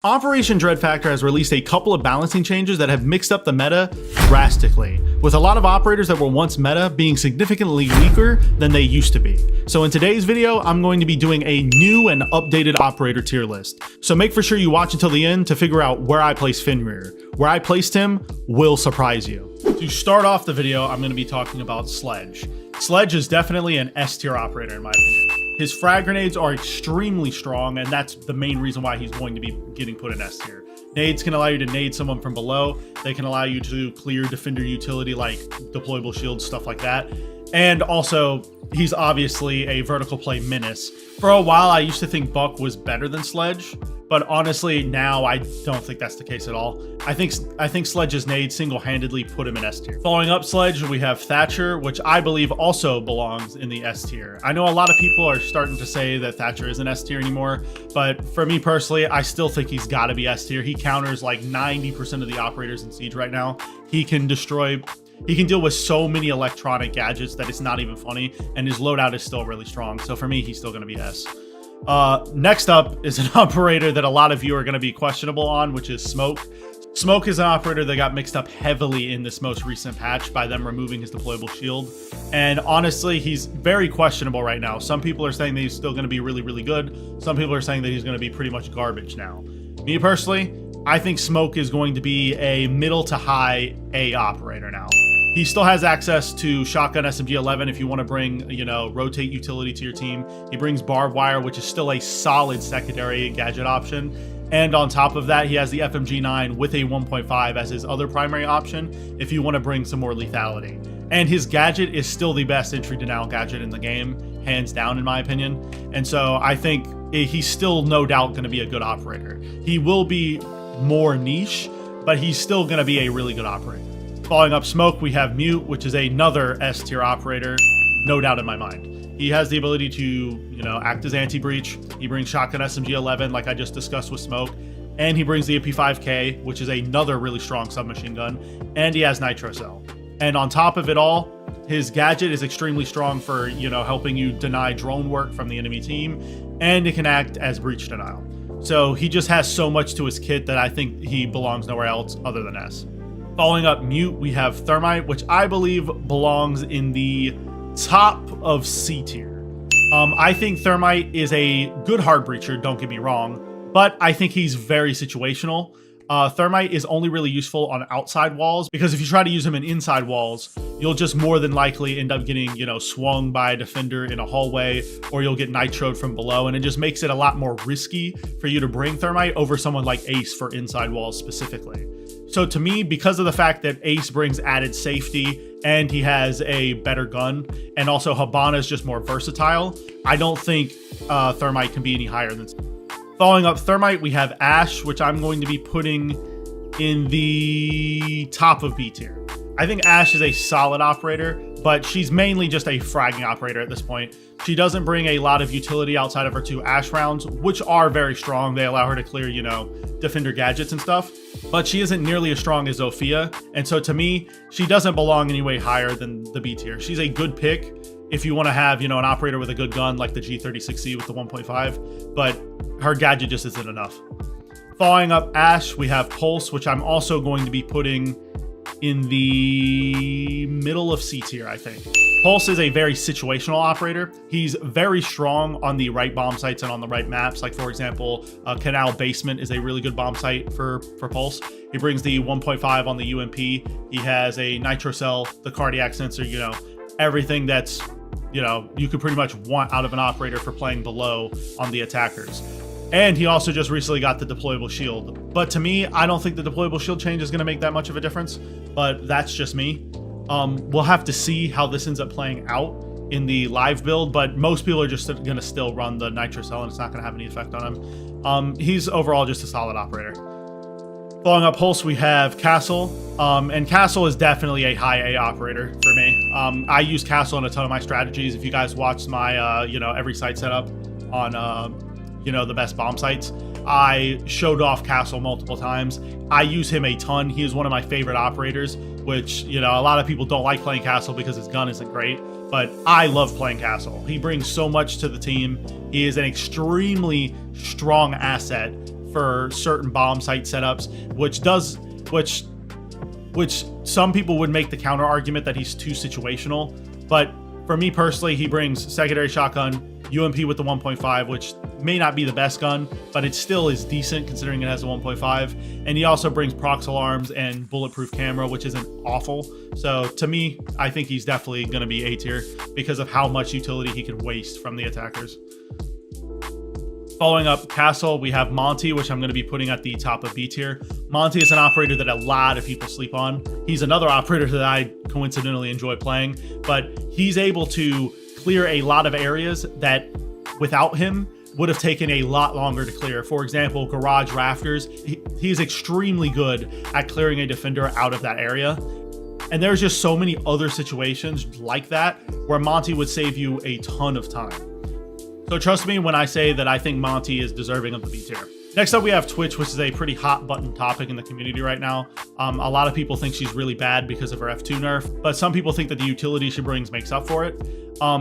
Operation Dread Factor has released a couple of balancing changes that have mixed up the meta drastically, with a lot of operators that were once meta being significantly weaker than they used to be. So in today's video, I'm going to be doing a new and updated operator tier list. So make for sure you watch until the end to figure out where I place Fenrir. Where I placed him will surprise you. To start off the video, I'm going to be talking about Sledge. Sledge is definitely an S tier operator in my opinion. His frag grenades are extremely strong, and that's the main reason why he's going to be getting put in S tier. Nades can allow you to nade someone from below. They can allow you to clear defender utility like deployable shields, stuff like that. And also, he's obviously a vertical play menace. For a while, I used to think Buck was better than Sledge, but honestly, now I don't think that's the case at all. I think Sledge's nade single-handedly put him in S tier. Following up Sledge, we have Thatcher, which I believe also belongs in the S tier. I know a lot of people are starting to say that Thatcher isn't S tier anymore, but for me personally, I still think he's got to be S tier. He counters like 90% of the operators in Siege right now. He can deal with so many electronic gadgets that it's not even funny, and his loadout is still really strong. So for me, he's still going to be S. Next up is an operator that a lot of you are going to be questionable on, which is Smoke. Smoke is an operator that got mixed up heavily in this most recent patch by them removing his deployable shield. And honestly, he's very questionable right now. Some people are saying that he's still going to be really, really good. Some people are saying that he's going to be pretty much garbage now. Me personally, I think Smoke is going to be a middle to high A operator now. He still has access to shotgun SMG-11 if you want to bring, rotate utility to your team. He brings barbed wire, which is still a solid secondary gadget option. And on top of that, he has the FMG-9 with a 1.5 as his other primary option if you want to bring some more lethality. And his gadget is still the best entry denial gadget in the game, hands down in my opinion. And so I think he's still no doubt going to be a good operator. He will be more niche, but he's still going to be a really good operator. Following up Smoke, we have Mute, which is another S tier operator, no doubt in my mind. He has the ability to, act as anti-breach. He brings shotgun SMG-11, like I just discussed with Smoke, and he brings the AP5K, which is another really strong submachine gun, and he has Nitro Cell. And on top of it all, his gadget is extremely strong for, helping you deny drone work from the enemy team, and it can act as breach denial. So he just has so much to his kit that I think he belongs nowhere else other than S. Following up Mute, we have Thermite, which I believe belongs in the top of C tier. I think Thermite is a good hard breacher, don't get me wrong, but I think he's very situational. Thermite is only really useful on outside walls, because if you try to use him in inside walls, you'll just more than likely end up getting, swung by a defender in a hallway, or you'll get nitroed from below, and it just makes it a lot more risky for you to bring Thermite over someone like Ace for inside walls specifically. So to me, because of the fact that Ace brings added safety and he has a better gun, and also Hibana is just more versatile, I don't think Thermite can be any higher than. Following up Thermite, we have Ashe, which I'm going to be putting in the top of B tier. I think Ashe is a solid operator, but she's mainly just a fragging operator at this point. She doesn't bring a lot of utility outside of her 2 Ashe rounds, which are very strong. They allow her to clear, defender gadgets and stuff, but she isn't nearly as strong as Zofia. And so to me, she doesn't belong any way higher than the B tier. She's a good pick if you want to have, an operator with a good gun like the G36C with the 1.5, but her gadget just isn't enough. Following up Ashe, we have Pulse, which I'm also going to be putting in the middle of C tier, I think. Pulse is a very situational operator. He's very strong on the right bomb sites and on the right maps. Like, for example, Canal Basement is a really good bomb site for Pulse. He brings the 1.5 on the UMP. He has a Nitro Cell, the cardiac sensor, everything that's, you could pretty much want out of an operator for playing below on the attackers. And he also just recently got the deployable shield. But to me, I don't think the deployable shield change is going to make that much of a difference, but that's just me. We'll have to see how this ends up playing out in the live build, but most people are just going to still run the Nitro Cell, and it's not going to have any effect on him. He's overall just a solid operator. Following up Pulse, we have Castle, and Castle is definitely a high A operator for me. I use Castle in a ton of my strategies. If you guys watched my, every site setup on, the best bomb sites, I showed off Castle multiple times. I use him a ton. He is one of my favorite operators, which, a lot of people don't like playing Castle because his gun isn't great, but I love playing Castle. He brings so much to the team. He is an extremely strong asset for certain bomb site setups, which some people would make the counter argument that he's too situational. But for me personally, he brings secondary shotgun, UMP with the 1.5, which may not be the best gun, but it still is decent considering it has a 1.5. And he also brings prox alarms and bulletproof camera, which isn't awful. So to me, I think he's definitely going to be A tier because of how much utility he can waste from the attackers. Following up Castle, we have Monty, which I'm going to be putting at the top of B tier. Monty is an operator that a lot of people sleep on. He's another operator that I coincidentally enjoy playing, but he's able to clear a lot of areas that without him would have taken a lot longer to clear. For example, garage rafters. He is extremely good at clearing a defender out of that area. And there's just so many other situations like that where Monty would save you a ton of time. So trust me when I say that I think Monty is deserving of the B tier. Next up, we have Twitch, which is a pretty hot button topic in the community right now. A lot of people think she's really bad because of her F2 nerf, but some people think that the utility she brings makes up for it.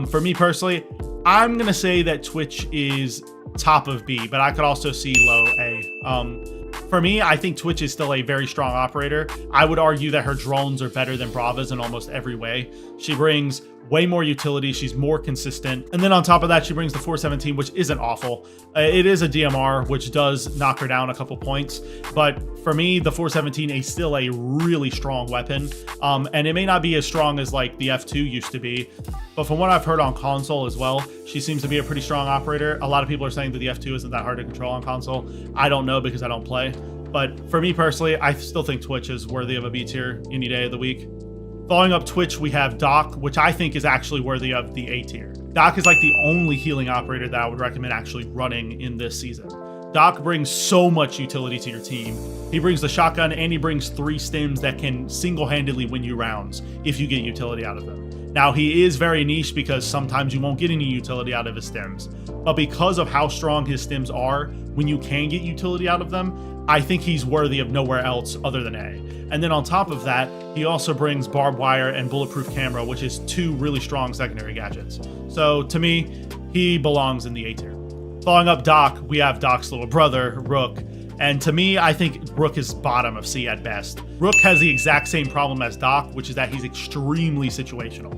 For me personally, I'm going to say that Twitch is top of B, but I could also see low A. For me, I think Twitch is still a very strong operator. I would argue that her drones are better than Brava's in almost every way. She brings way more utility. She's more consistent. And then on top of that, she brings the 417, which isn't awful. It is a DMR, which does knock her down a couple points. But for me, the 417 is still a really strong weapon. And it may not be as strong as like the F2 used to be, but from what I've heard on console as well, she seems to be a pretty strong operator. A lot of people are saying that the F2 isn't that hard to control on console. I don't know because I don't play. But for me personally, I still think Twitch is worthy of a B tier any day of the week. Following up Twitch, we have Doc, which I think is actually worthy of the A tier. Doc is like the only healing operator that I would recommend actually running in this season. Doc brings so much utility to your team. He brings the shotgun and he brings 3 stims that can single-handedly win you rounds if you get utility out of them. Now, he is very niche because sometimes you won't get any utility out of his stims, but because of how strong his stims are, when you can get utility out of them, I think he's worthy of nowhere else other than A. And then on top of that, he also brings barbed wire and bulletproof camera, which is 2 really strong secondary gadgets. So to me, he belongs in the A tier. Following up Doc, we have Doc's little brother, Rook. And to me, I think Rook is bottom of C at best. Rook has the exact same problem as Doc, which is that he's extremely situational.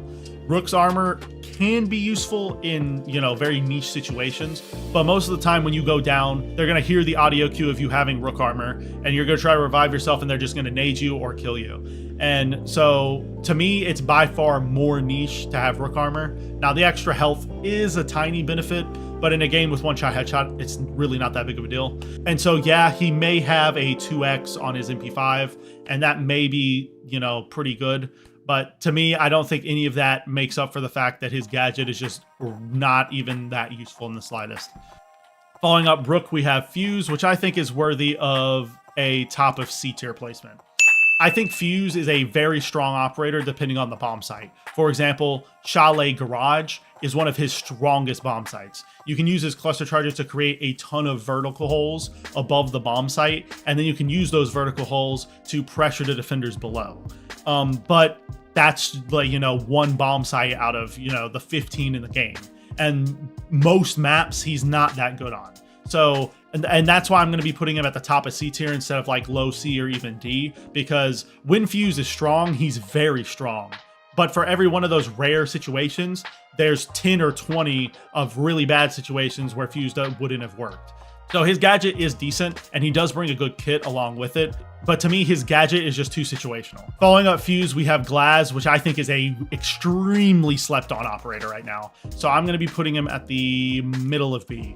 Rook's armor can be useful in, very niche situations, but most of the time when you go down, they're going to hear the audio cue of you having Rook armor, and you're going to try to revive yourself, and they're just going to nade you or kill you. And so, to me, it's by far more niche to have Rook armor. Now, the extra health is a tiny benefit, but in a game with one-shot headshot, it's really not that big of a deal. And so, yeah, he may have a 2x on his MP5, and that may be, pretty good. But to me, I don't think any of that makes up for the fact that his gadget is just not even that useful in the slightest. Following up Rook, we have Fuze, which I think is worthy of a top of C tier placement. I think Fuze is a very strong operator depending on the bomb site. For example, Chalet Garage is one of his strongest bomb sites. You can use his cluster charges to create a ton of vertical holes above the bomb site, and then you can use those vertical holes to pressure the defenders below. But that's like, one bomb site out of, the 15 in the game. And most maps he's not that good on. So, and that's why I'm going to be putting him at the top of C tier instead of like low C or even D, because when Fuze is strong, he's very strong. But for every one of those rare situations, there's 10 or 20 of really bad situations where Fuze wouldn't have worked. So his gadget is decent, and he does bring a good kit along with it. But to me, his gadget is just too situational. Following up Fuze, we have Glaz, which I think is a extremely slept on operator right now. So I'm going to be putting him at the middle of B.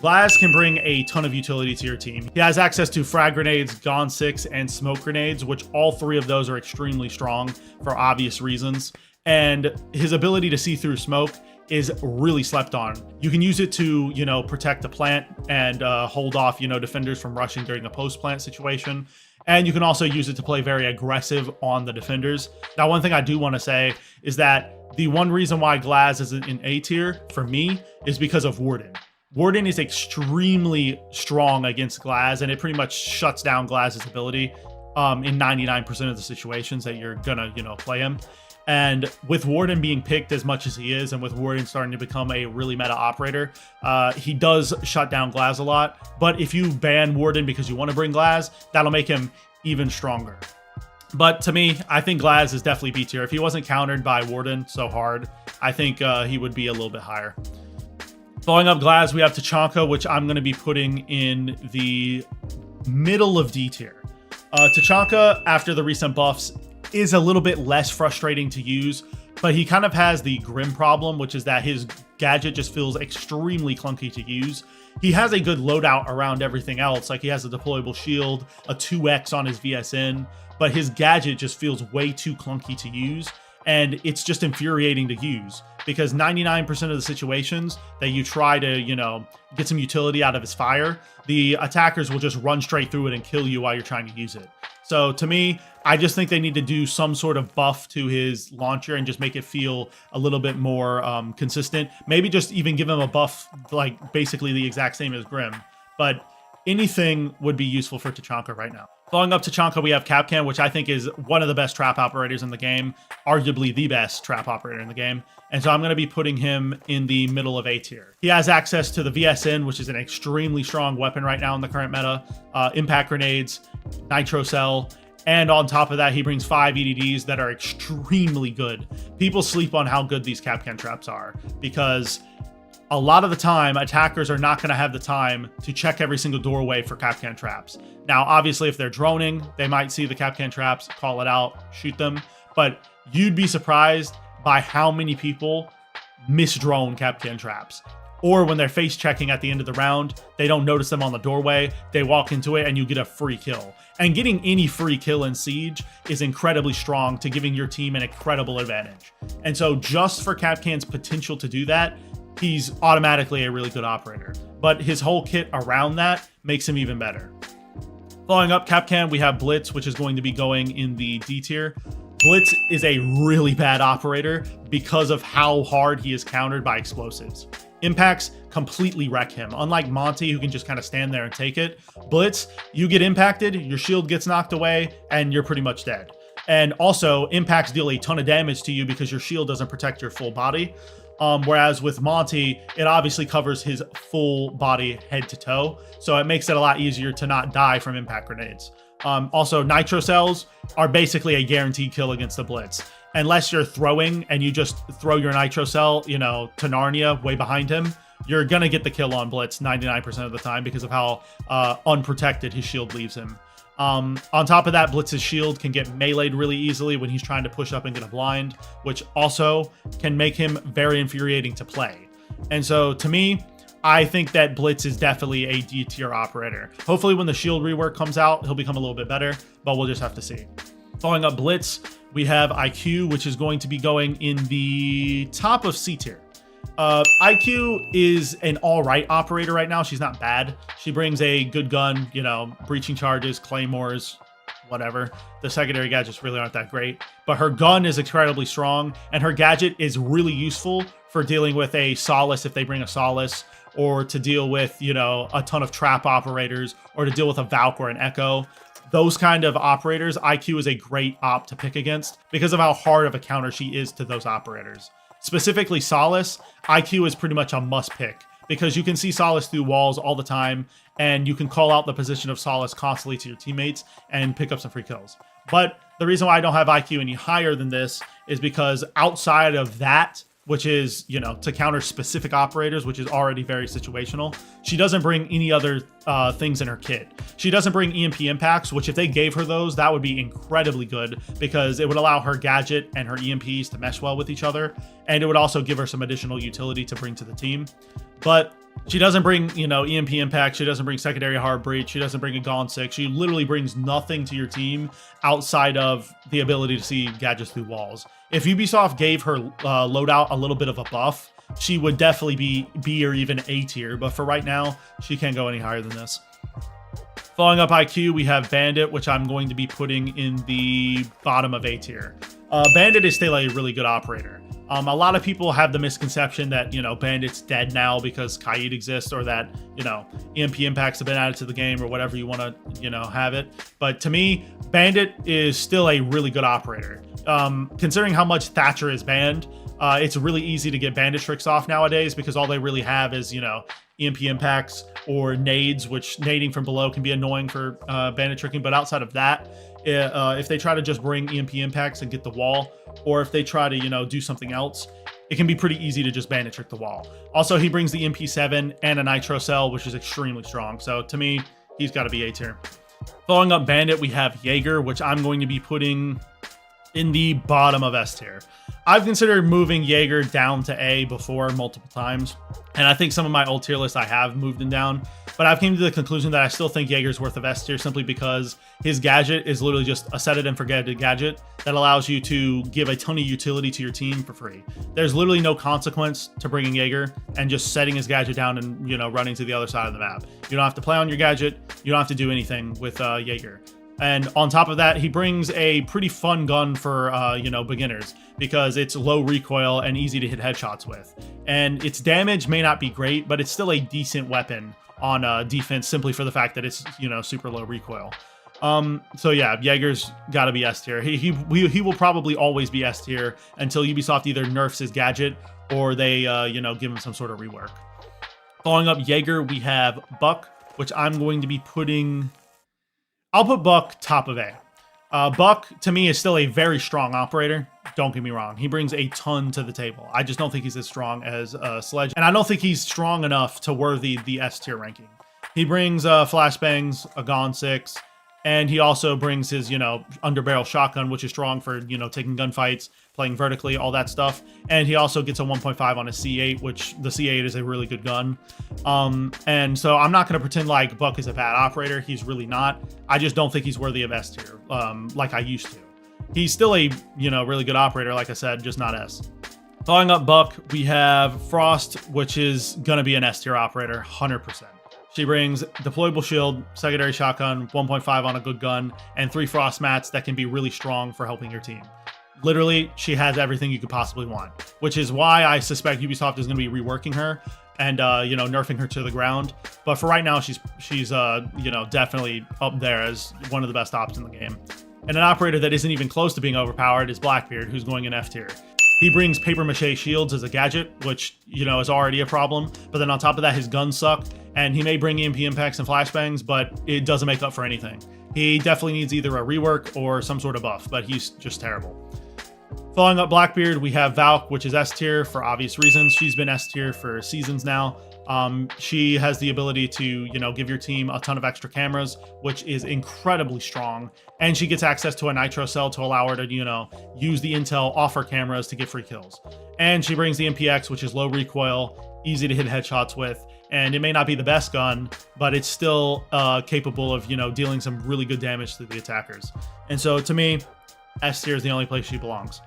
Glaz can bring a ton of utility to your team. He has access to frag grenades, Gone 6, and smoke grenades, which all 3 of those are extremely strong for obvious reasons. And his ability to see through smoke is really slept on. You can use it to, protect the plant and hold off, defenders from rushing during a post-plant situation. And you can also use it to play very aggressive on the defenders. Now, one thing I do want to say is that the one reason why Glaz is in A tier for me is because of Warden. Warden is extremely strong against Glaz, and it pretty much shuts down Glaz's ability in 99% of the situations that you're gonna, play him. And with Warden being picked as much as he is, and with Warden starting to become a really meta operator, he does shut down Glaz a lot. But if you ban Warden because you want to bring Glaz, that'll make him even stronger. But to me, I think Glaz is definitely B tier. If he wasn't countered by Warden so hard, I think he would be a little bit higher. Following up Glaz, we have Tachanka, which I'm going to be putting in the middle of D tier. Tachanka, after the recent buffs, is a little bit less frustrating to use, but he kind of has the Grim problem, which is that his gadget just feels extremely clunky to use. He has a good loadout around everything else, like he has a deployable shield, a 2x on his VSN, but his gadget just feels way too clunky to use, and it's just infuriating to use because 99% of the situations that you try to, you know, get some utility out of his fire, the attackers will just run straight through it and kill you while you're trying to use it. So to me, I just think they need to do some sort of buff to his launcher and just make it feel a little bit more consistent. Maybe just even give him a buff like basically the exact same as Grim, but anything would be useful for Tachanka right now. Following up Tachanka, we have Kapkan, which I think is one of the best trap operators in the game, arguably the best trap operator in the game. And so I'm going to be putting him in the middle of A tier. He has access to the VSN, which is an extremely strong weapon right now in the current meta, impact grenades, nitro cell, and on top of that, he brings 5 EDDs that are extremely good. People sleep on how good these Kapkan traps are because a lot of the time, attackers are not going to have the time to check every single doorway for Kapkan traps. Now, obviously, if they're droning, they might see the Kapkan traps, call it out, shoot them. But you'd be surprised by how many people misdrone Kapkan traps. Or when they're face checking at the end of the round, they don't notice them on the doorway, they walk into it, and you get a free kill. And getting any free kill in Siege is incredibly strong to giving your team an incredible advantage. And so just for Kapkan's potential to do that, he's automatically a really good operator, but his whole kit around that makes him even better. Following up Kapkan, we have Blitz, which is going to be going in the D tier. Blitz is a really bad operator because of how hard he is countered by explosives. Impacts completely wreck him. Unlike Monty, who can just kind of stand there and take it, Blitz, you get impacted, your shield gets knocked away, and you're pretty much dead. And also, impacts deal a ton of damage to you because your shield doesn't protect your full body. Whereas with Monty, it obviously covers his full body head to toe. So it makes it a lot easier to not die from impact grenades. Also, nitro cells are basically a guaranteed kill against the Blitz. Unless you're throwing and you just throw your nitro cell, you know, to Narnia way behind him, you're going to get the kill on Blitz 99% of the time because of how unprotected his shield leaves him. On top of that, Blitz's shield can get meleeed really easily when he's trying to push up and get a blind, which also can make him very infuriating to play. And so to me, I think that Blitz is definitely a D tier operator. Hopefully when the shield rework comes out, he'll become a little bit better, but we'll just have to see. Following up Blitz, we have IQ, which is going to be going in the top of C tier. IQ is an all right operator right now. She's not bad. She brings a good gun, you know, breaching charges, claymores, whatever. The secondary gadgets really aren't that great, but her gun is incredibly strong, and her gadget is really useful for dealing with a Solace if they bring a Solace, or to deal with, you know, a ton of trap operators, or to deal with a Valk or an Echo. Those kind of operators, IQ is a great op to pick against because of how hard of a counter she is to those operators. Specifically Solace, IQ is pretty much a must pick because you can see Solace through walls all the time, and you can call out the position of Solace constantly to your teammates and pick up some free kills. But the reason why I don't have IQ any higher than this is because outside of that, which is, you know, to counter specific operators, which is already very situational, she doesn't bring any other things in her kit. She doesn't bring EMP impacts, which if they gave her those, that would be incredibly good because it would allow her gadget and her EMPs to mesh well with each other. And it would also give her some additional utility to bring to the team. But she doesn't bring, you know, EMP impact. She doesn't bring secondary hard breach. She doesn't bring a Gone 6. She literally brings nothing to your team outside of the ability to see gadgets through walls. If Ubisoft gave her loadout a little bit of a buff, she would definitely be B or even A tier. But for right now, she can't go any higher than this. Following up IQ, we have Bandit, which I'm going to be putting in the bottom of A tier. Bandit is still a really good operator. A lot of people have the misconception that, you know, Bandit's dead now because Kaid exists, or that, you know, EMP impacts have been added to the game, or whatever you want to, you know, have it. But to me, Bandit is still a really good operator. Considering how much Thatcher is banned, it's really easy to get Bandit tricks off nowadays, because all they really have is, you know, EMP impacts or nades, which nading from below can be annoying for Bandit tricking. But outside of that, if they try to just bring EMP impacts and get the wall, or if they try to, you know, do something else, it can be pretty easy to just Bandit trick the wall. Also, he brings the MP7 and a Nitro Cell, which is extremely strong. So to me, he's got to be A tier. Following up Bandit, we have Jager, which I'm going to be putting in the bottom of S tier. I've considered moving Jager down to A before multiple times, and I think some of my old tier lists I have moved him down, but I've came to the conclusion that I still think Jager's worth of S tier, simply because his gadget is literally just a set it and forget it gadget that allows you to give a ton of utility to your team for free. There's literally no consequence to bringing Jager and just setting his gadget down and, you know, running to the other side of the map. You don't have to play on your gadget. You don't have to do anything with Jager. And on top of that, he brings a pretty fun gun for, you know, beginners, because it's low recoil and easy to hit headshots with. And its damage may not be great, but it's still a decent weapon on defense, simply for the fact that it's, you know, super low recoil. So yeah, Jager's got to be S tier. He will probably always be S tier until Ubisoft either nerfs his gadget or they, you know, give him some sort of rework. Following up Jager, we have Buck, which I'm going to be putting... I'll put Buck top of A. Buck, to me, is still a very strong operator. Don't get me wrong. He brings a ton to the table. I just don't think he's as strong as Sledge. And I don't think he's strong enough to worthy the S tier ranking. He brings flashbangs, a Gon 6, and he also brings his, you know, underbarrel shotgun, which is strong for, you know, taking gunfights, playing vertically, all that stuff. And he also gets a 1.5 on a C8, which the C8 is a really good gun. And so I'm not going to pretend like Buck is a bad operator. He's really not. I just don't think he's worthy of S tier, like I used to. He's still a, you know, really good operator, like I said, just not S. Following up Buck, we have Frost, which is going to be an S tier operator, 100%. She brings deployable shield, secondary shotgun, 1.5 on a good gun, and 3 frost mats that can be really strong for helping your team. Literally, she has everything you could possibly want, which is why I suspect Ubisoft is going to be reworking her and, you know, nerfing her to the ground. But for right now, she's you know, definitely up there as one of the best ops in the game. And an operator that isn't even close to being overpowered is Blackbeard, who's going in F tier. He brings paper mache shields as a gadget, which, you know, is already a problem. But then on top of that, his guns suck. And he may bring EMP impacts and flashbangs, but it doesn't make up for anything. He definitely needs either a rework or some sort of buff, but he's just terrible. Following up Blackbeard, we have Valk, which is S tier for obvious reasons. She's been S tier for seasons now. She has the ability to, you know, give your team a ton of extra cameras, which is incredibly strong. And she gets access to a Nitro Cell to allow her to, you know, use the intel off her cameras to get free kills. And she brings the MPX, which is low recoil, easy to hit headshots with. And it may not be the best gun, but it's still capable of, you know, dealing some really good damage to the attackers. And so to me, S tier is the only place she belongs.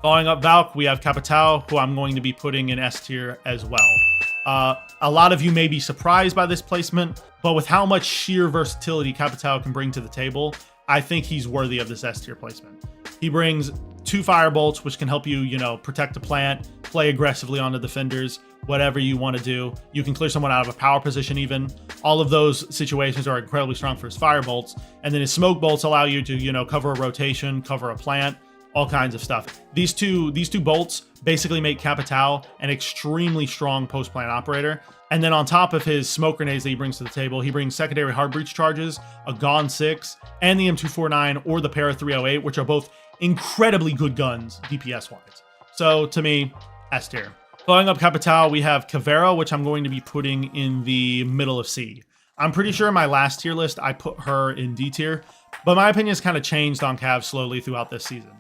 Following up Valk, we have Capitao, who I'm going to be putting in S tier as well. A lot of you may be surprised by this placement, but with how much sheer versatility Capitao can bring to the table, I think he's worthy of this S tier placement. He brings 2 firebolts, which can help you, you know, protect the plant, play aggressively on the defenders, whatever you want to do. You can clear someone out of a power position even. All of those situations are incredibly strong for his firebolts. And then his smoke bolts allow you to, you know, cover a rotation, cover a plant, all kinds of stuff. These two bolts basically make Capitao an extremely strong post-plant operator. And then on top of his smoke grenades that he brings to the table, he brings secondary hard breach charges, a Gon 6, and the M249 or the Para 308, which are both incredibly good guns DPS-wise. So to me, S tier. Following up Capitao, we have Caveira, which I'm going to be putting in the middle of C. I'm pretty sure in my last tier list, I put her in D tier, but my opinion has kind of changed on Cav slowly throughout this season.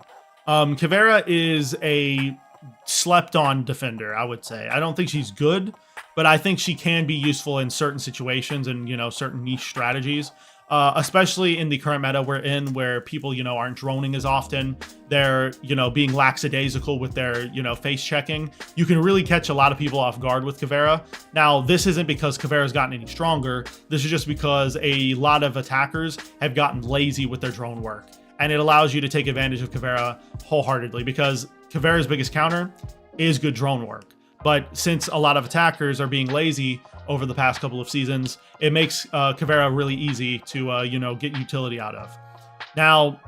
Caveira is a slept-on defender, I would say. I don't think she's good, but I think she can be useful in certain situations and, you know, certain niche strategies. Especially in the current meta we're in, where people, you know, aren't droning as often. They're, you know, being lackadaisical with their, you know, face checking. You can really catch a lot of people off guard with Caveira. Now, this isn't because Caveira's gotten any stronger. This is just because a lot of attackers have gotten lazy with their drone work. And it allows you to take advantage of Caveira wholeheartedly, because Caveira's biggest counter is good drone work. But since a lot of attackers are being lazy over the past couple of seasons, it makes Caveira really easy to, get utility out of. Now,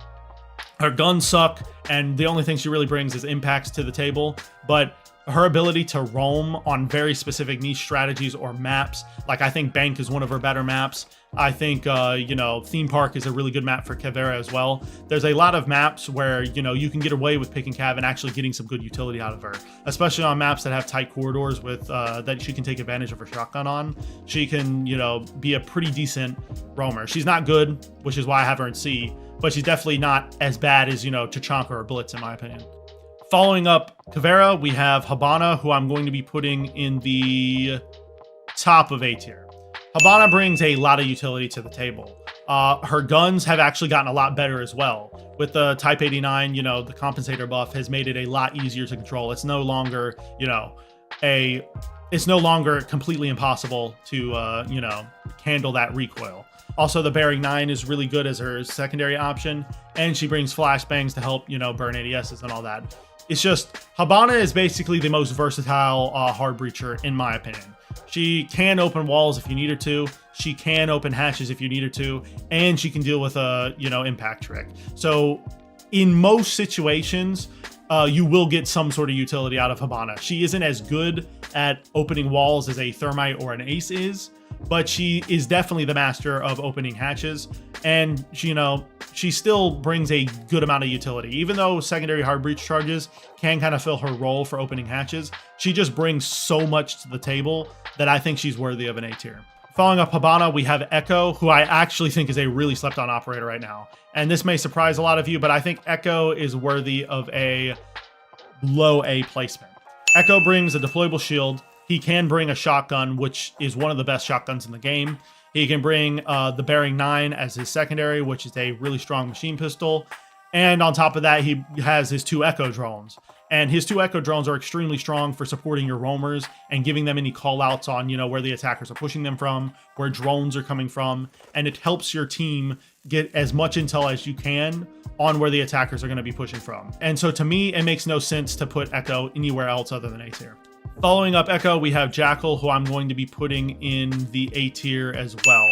her guns suck, and the only thing she really brings is impacts to the table, but her ability to roam on very specific niche strategies or maps, like I think Bank is one of her better maps. I think, Theme Park is a really good map for Caveira as well. There's a lot of maps where, you can get away with picking Cav and actually getting some good utility out of her, especially on maps that have tight corridors with that she can take advantage of her shotgun on. She can, be a pretty decent roamer. She's not good, which is why I have her in C, but she's definitely not as bad as, Tachanka or Blitz, in my opinion. Following up Caveira, we have Hibana, who I'm going to be putting in the top of A tier. Hibana brings a lot of utility to the table. Her guns have actually gotten a lot better as well. With the Type 89, the compensator buff has made it a lot easier to control. It's no longer, it's no longer completely impossible to, handle that recoil. Also, the Bearing 9 is really good as her secondary option, and she brings flashbangs to help, burn ADSs and all that. It's just, Hibana is basically the most versatile hard breacher, in my opinion. She can open walls if you need her to, she can open hatches if you need her to, and she can deal with a, impact trick. So, in most situations, you will get some sort of utility out of Hibana. She isn't as good at opening walls as a Thermite or an Ace is, but she is definitely the master of opening hatches, and she still brings a good amount of utility. Even though secondary hard breach charges can kind of fill her role for opening hatches, she just brings so much to the table that I think she's worthy of an A tier. Following up Hibana, we have Echo, who I actually think is a really slept on operator right now. And this may surprise a lot of you, but I think Echo is worthy of a low A placement. Echo brings a deployable shield. He can bring a shotgun, which is one of the best shotguns in the game. He can bring the Bearing 9 as his secondary, which is a really strong machine pistol. And on top of that, he has his 2 Echo drones. And his 2 Echo drones are extremely strong for supporting your roamers and giving them any callouts on, where the attackers are pushing them from, where drones are coming from. And it helps your team get as much intel as you can on where the attackers are going to be pushing from. And so to me, it makes no sense to put Echo anywhere else other than A tier. Following up Echo, we have Jackal, who I'm going to be putting in the A tier as well.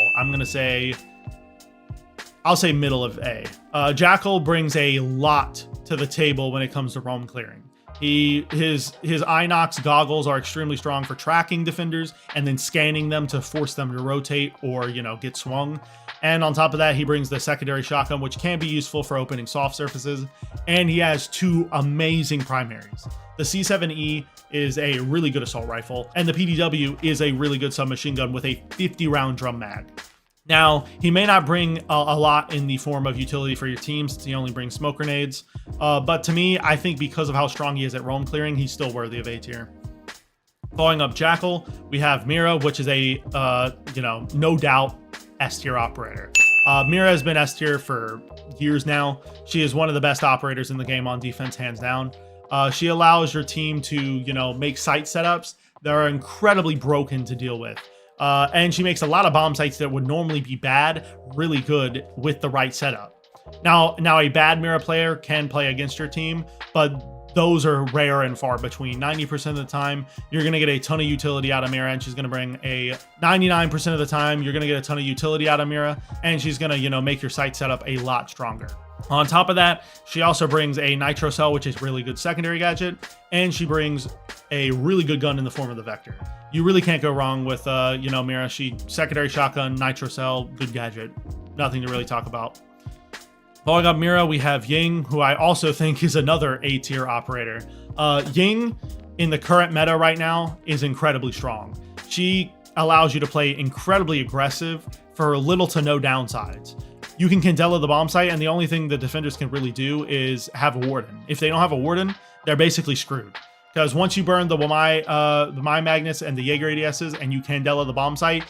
I'll say middle of A. Jackal brings a lot to the table when it comes to roam clearing. His Inox goggles are extremely strong for tracking defenders and then scanning them to force them to rotate or, get swung. And on top of that, he brings the secondary shotgun, which can be useful for opening soft surfaces. And he has 2 amazing primaries. The C7E is a really good assault rifle, and the PDW is a really good submachine gun with a 50-round drum mag. Now, he may not bring a lot in the form of utility for your team since he only brings smoke grenades, but to me, I think because of how strong he is at roam clearing, he's still worthy of A tier. Following up Jackal, we have Mira, which is a, no doubt S tier operator. Mira has been S tier for years now. She is one of the best operators in the game on defense, hands down. She allows your team to, make site setups that are incredibly broken to deal with. And she makes a lot of bomb sites that would normally be bad, really good with the right setup. Now a bad Mira player can play against your team, but those are rare and far between. 90% of the time, you're going to get a ton of utility out of Mira, and she's going to bring a 99% of the time, you're going to get a ton of utility out of Mira, and she's going to, make your site setup a lot stronger. On top of that, she also brings a nitro cell, which is really good secondary gadget, and she brings a really good gun in the form of the Vector. You really can't go wrong with, Mira. She secondary shotgun, nitro cell, good gadget. Nothing to really talk about. Following up Mira, we have Ying, who I also think is another A tier operator. Ying, in the current meta right now, is incredibly strong. She allows you to play incredibly aggressive for little to no downsides. You can Candela the bomb site, and the only thing the defenders can really do is have a warden. If they don't have a warden, they're basically screwed. Because once you burn the Mine Magnets and the Jager ADSs, and you Candela the bomb site,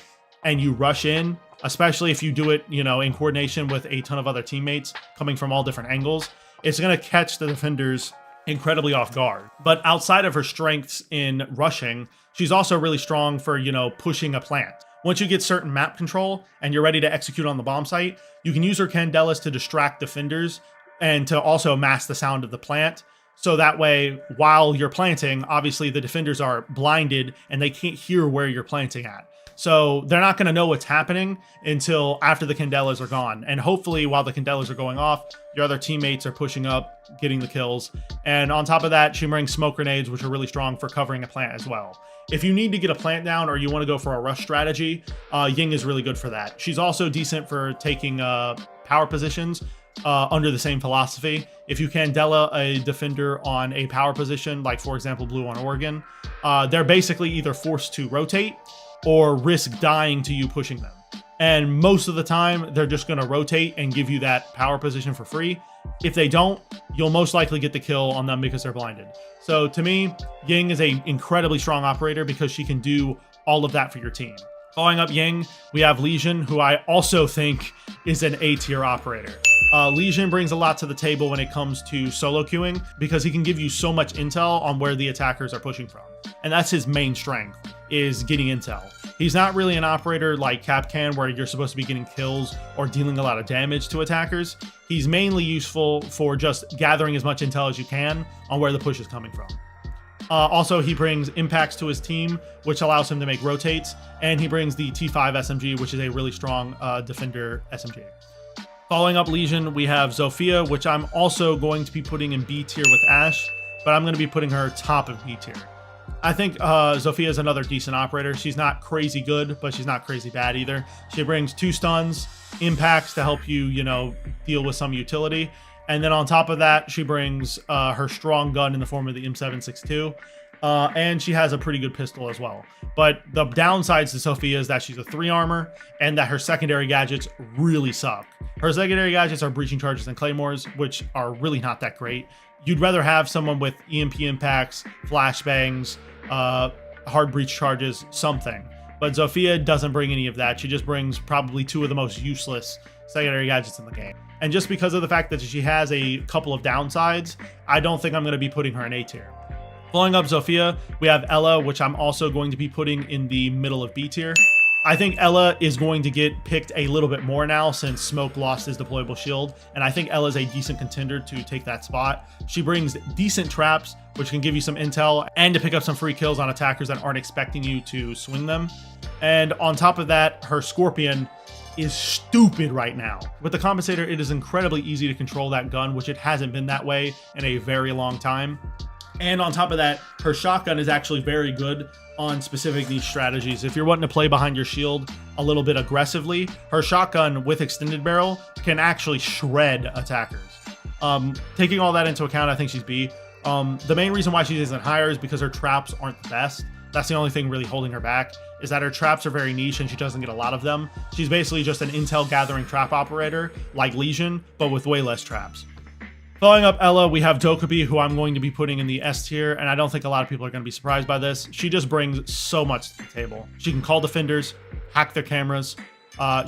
and you rush in, especially if you do it, in coordination with a ton of other teammates coming from all different angles, it's going to catch the defenders incredibly off guard. But outside of her strengths in rushing, she's also really strong for, pushing a plant. Once you get certain map control and you're ready to execute on the bomb site, you can use her Candelas to distract defenders and to also mask the sound of the plant. So that way, while you're planting, obviously the defenders are blinded and they can't hear where you're planting at. So they're not going to know what's happening until after the Candelas are gone. And hopefully while the Candelas are going off, your other teammates are pushing up, getting the kills. And on top of that, she brings smoke grenades, which are really strong for covering a plant as well. If you need to get a plant down or you want to go for a rush strategy, Ying is really good for that. She's also decent for taking power positions under the same philosophy. If you Candela a defender on a power position, like for example blue on Oregon, they're basically either forced to rotate or risk dying to you pushing them. And most of the time, they're just going to rotate and give you that power position for free. If they don't, you'll most likely get the kill on them because they're blinded. So to me, Ying is an incredibly strong operator because she can do all of that for your team. Following up Ying, we have Lesion, who I also think is an A-tier operator. Lesion brings a lot to the table when it comes to solo queuing because he can give you so much intel on where the attackers are pushing from. And that's his main strength, is getting intel. He's not really an operator like Kapkan where you're supposed to be getting kills or dealing a lot of damage to attackers. He's mainly useful for just gathering as much intel as you can on where the push is coming from. Also, he brings impacts to his team, which allows him to make rotates, and he brings the T5 SMG, which is a really strong defender SMG. Following up Lesion, we have Zofia, which I'm also going to be putting in B tier with Ashe, but I'm going to be putting her top of B tier. I think Zofia is another decent operator. She's not crazy good, but she's not crazy bad either. She brings 2 stuns, impacts to help you, deal with some utility. And then on top of that, she brings her strong gun in the form of the M762. And she has a pretty good pistol as well. But the downsides to Zofia is that she's a 3 armor and that her secondary gadgets really suck. Her secondary gadgets are breaching charges and claymores, which are really not that great. You'd rather have someone with EMP impacts, flashbangs, hard breach charges, something. But Zofia doesn't bring any of that. She just brings probably 2 of the most useless secondary gadgets in the game. And just because of the fact that she has a couple of downsides, I don't think I'm going to be putting her in A tier. Following up Zofia, we have Ella, which I'm also going to be putting in the middle of B tier. I think Ella is going to get picked a little bit more now since Smoke lost his deployable shield, and I think Ella's a decent contender to take that spot. She brings decent traps, which can give you some intel, and to pick up some free kills on attackers that aren't expecting you to swing them. And on top of that, her Scorpion is stupid right now. With the Compensator, it is incredibly easy to control that gun, which it hasn't been that way in a very long time. And on top of that, her shotgun is actually very good on specific niche strategies. If you're wanting to play behind your shield a little bit aggressively, her shotgun with extended barrel can actually shred attackers. Taking all that into account, I think she's B. The main reason why she isn't higher is because her traps aren't the best. That's the only thing really holding her back, is that her traps are very niche and she doesn't get a lot of them. She's basically just an intel gathering trap operator like Lesion, but with way less traps. Following up Ella, we have Dokkaebi, who I'm going to be putting in the S tier, and I don't think a lot of people are going to be surprised by this. She just brings so much to the table. She can call defenders, hack their cameras.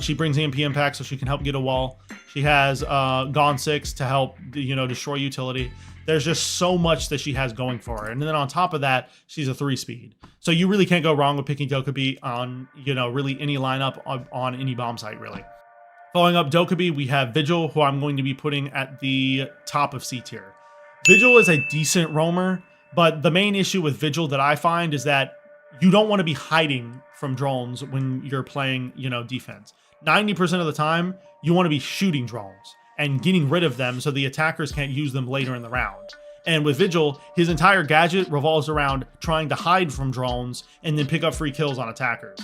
She brings EMP impact so she can help get a wall. She has Gone 6 to help, destroy utility. There's just so much that she has going for her. And then on top of that, she's a 3-speed. So you really can't go wrong with picking Dokkaebi on, really any lineup on any bomb site, really. Following up Dokkaebi, we have Vigil, who I'm going to be putting at the top of C tier. Vigil is a decent roamer, but the main issue with Vigil that I find is that you don't want to be hiding from drones when you're playing, defense. 90% of the time, you want to be shooting drones and getting rid of them so the attackers can't use them later in the round. And with Vigil, his entire gadget revolves around trying to hide from drones and then pick up free kills on attackers.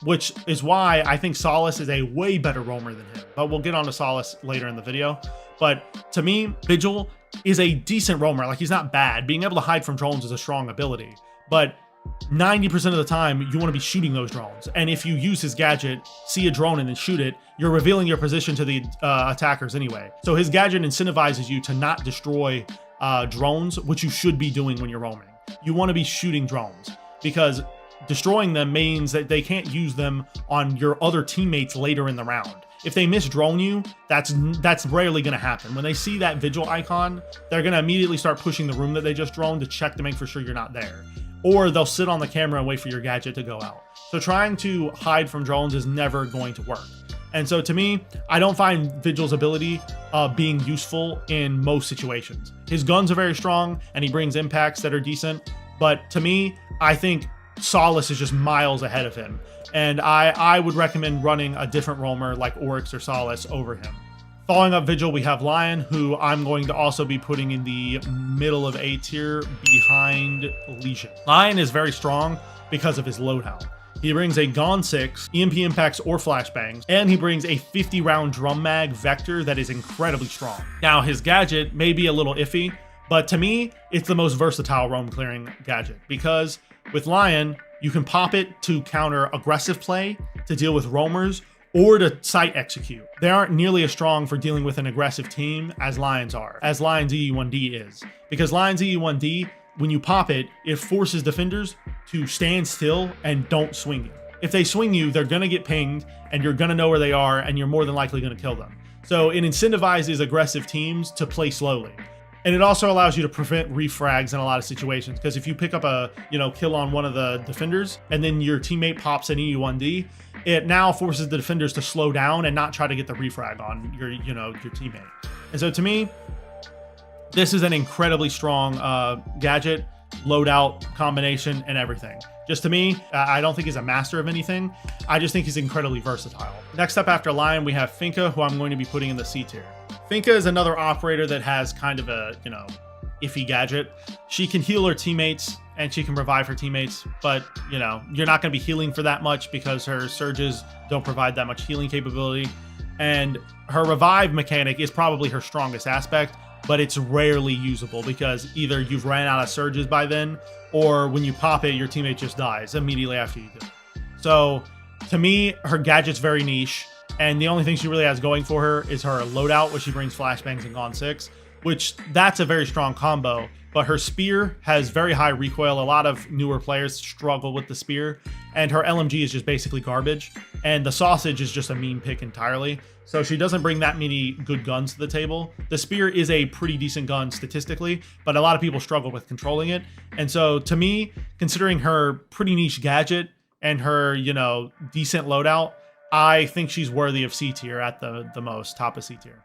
Which is why I think Solace is a way better roamer than him. But we'll get on to Solace later in the video. But to me, Vigil is a decent roamer. Like, he's not bad. Being able to hide from drones is a strong ability. But 90% of the time, you want to be shooting those drones. And if you use his gadget, see a drone and then shoot it, you're revealing your position to the attackers anyway. So his gadget incentivizes you to not destroy drones, which you should be doing when you're roaming. You want to be shooting drones because destroying them means that they can't use them on your other teammates later in the round. If they misdrone you, that's rarely going to happen. When they see that Vigil icon, they're going to immediately start pushing the room that they just droned to check to make for sure you're not there. Or they'll sit on the camera and wait for your gadget to go out. So trying to hide from drones is never going to work. And so to me, I don't find Vigil's ability being useful in most situations. His guns are very strong and he brings impacts that are decent. But to me, I think Solace is just miles ahead of him. And I would recommend running a different roamer like Oryx or Solace over him. Following up Vigil, we have Lion, who I'm going to also be putting in the middle of A tier behind Lesion. Lion is very strong because of his loadout. He brings a Gone 6, EMP impacts or flashbangs, and he brings a 50-round drum mag vector that is incredibly strong. Now, his gadget may be a little iffy, but to me, it's the most versatile roam clearing gadget because with Lion, you can pop it to counter aggressive play, to deal with roamers, or to site execute. They aren't nearly as strong for dealing with an aggressive team as Lion's are, as Lion's EE1D is. Because Lion's EE1D, when you pop it, it forces defenders to stand still and don't swing you. If they swing you, they're gonna get pinged and you're gonna know where they are and you're more than likely gonna kill them. So it incentivizes aggressive teams to play slowly. And it also allows you to prevent refrags in a lot of situations. Because if you pick up a kill on one of the defenders and then your teammate pops an EE1D, it now forces the defenders to slow down and not try to get the refrag on your teammate. And so to me, this is an incredibly strong gadget, loadout, combination, and everything. Just to me, I don't think he's a master of anything. I just think he's incredibly versatile. Next up after Lion, we have Finka, who I'm going to be putting in the C tier. Finka is another operator that has kind of a, iffy gadget. She can heal her teammates and she can revive her teammates, but, you're not going to be healing for that much because her surges don't provide that much healing capability. And her revive mechanic is probably her strongest aspect, but it's rarely usable because either you've ran out of surges by then, or when you pop it, your teammate just dies immediately after you do it. So to me, her gadget's very niche, and the only thing she really has going for her is her loadout, which she brings flashbangs and Gone 6, which that's a very strong combo, but her spear has very high recoil. A lot of newer players struggle with the spear, and her LMG is just basically garbage, and the sausage is just a meme pick entirely. So she doesn't bring that many good guns to the table. The spear is a pretty decent gun statistically, but a lot of people struggle with controlling it. And so to me, considering her pretty niche gadget and her, decent loadout, I think she's worthy of C tier at the most, top of C tier.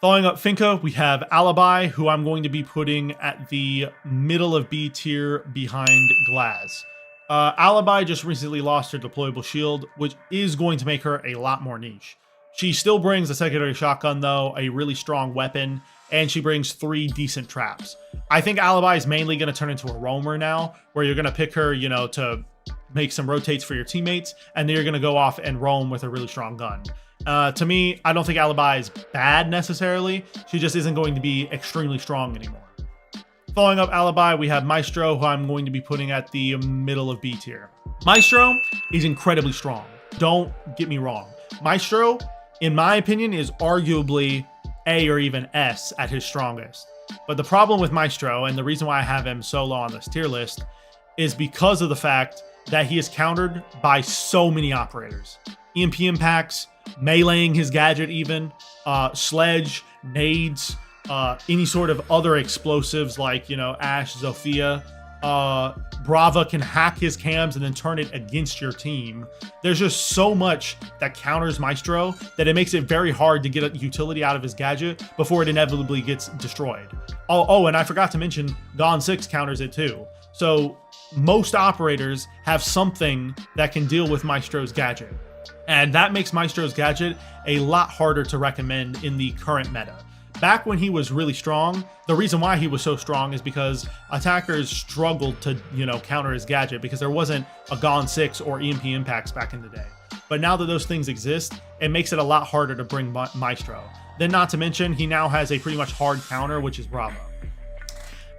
Following up Finka, we have Alibi, who I'm going to be putting at the middle of B tier behind Glaz. Alibi just recently lost her deployable shield, which is going to make her a lot more niche. She still brings a secondary shotgun though, a really strong weapon, and she brings 3 decent traps. I think Alibi is mainly going to turn into a roamer now, where you're going to pick her, to make some rotates for your teammates, and then you're going to go off and roam with a really strong gun. To me, I don't think Alibi is bad necessarily. She just isn't going to be extremely strong anymore. Following up Alibi, we have Maestro, who I'm going to be putting at the middle of B tier. Maestro is incredibly strong. Don't get me wrong. Maestro, in my opinion, is arguably A or even S at his strongest. But the problem with Maestro, and the reason why I have him so low on this tier list, is because of the fact that he is countered by so many operators. EMP impacts, meleeing his gadget even, Sledge, nades, any sort of other explosives like, Ash, Zofia. Brava can hack his cams and then turn it against your team. There's just so much that counters Maestro that it makes it very hard to get a utility out of his gadget before it inevitably gets destroyed. Oh, and I forgot to mention, Gone 6 counters it too. So most operators have something that can deal with Maestro's gadget. And that makes Maestro's gadget a lot harder to recommend in the current meta. Back when he was really strong, the reason why he was so strong is because attackers struggled to, counter his gadget because there wasn't a Gone 6 or EMP impacts back in the day. But now that those things exist, it makes it a lot harder to bring Maestro. Then not to mention, he now has a pretty much hard counter, which is Bravo.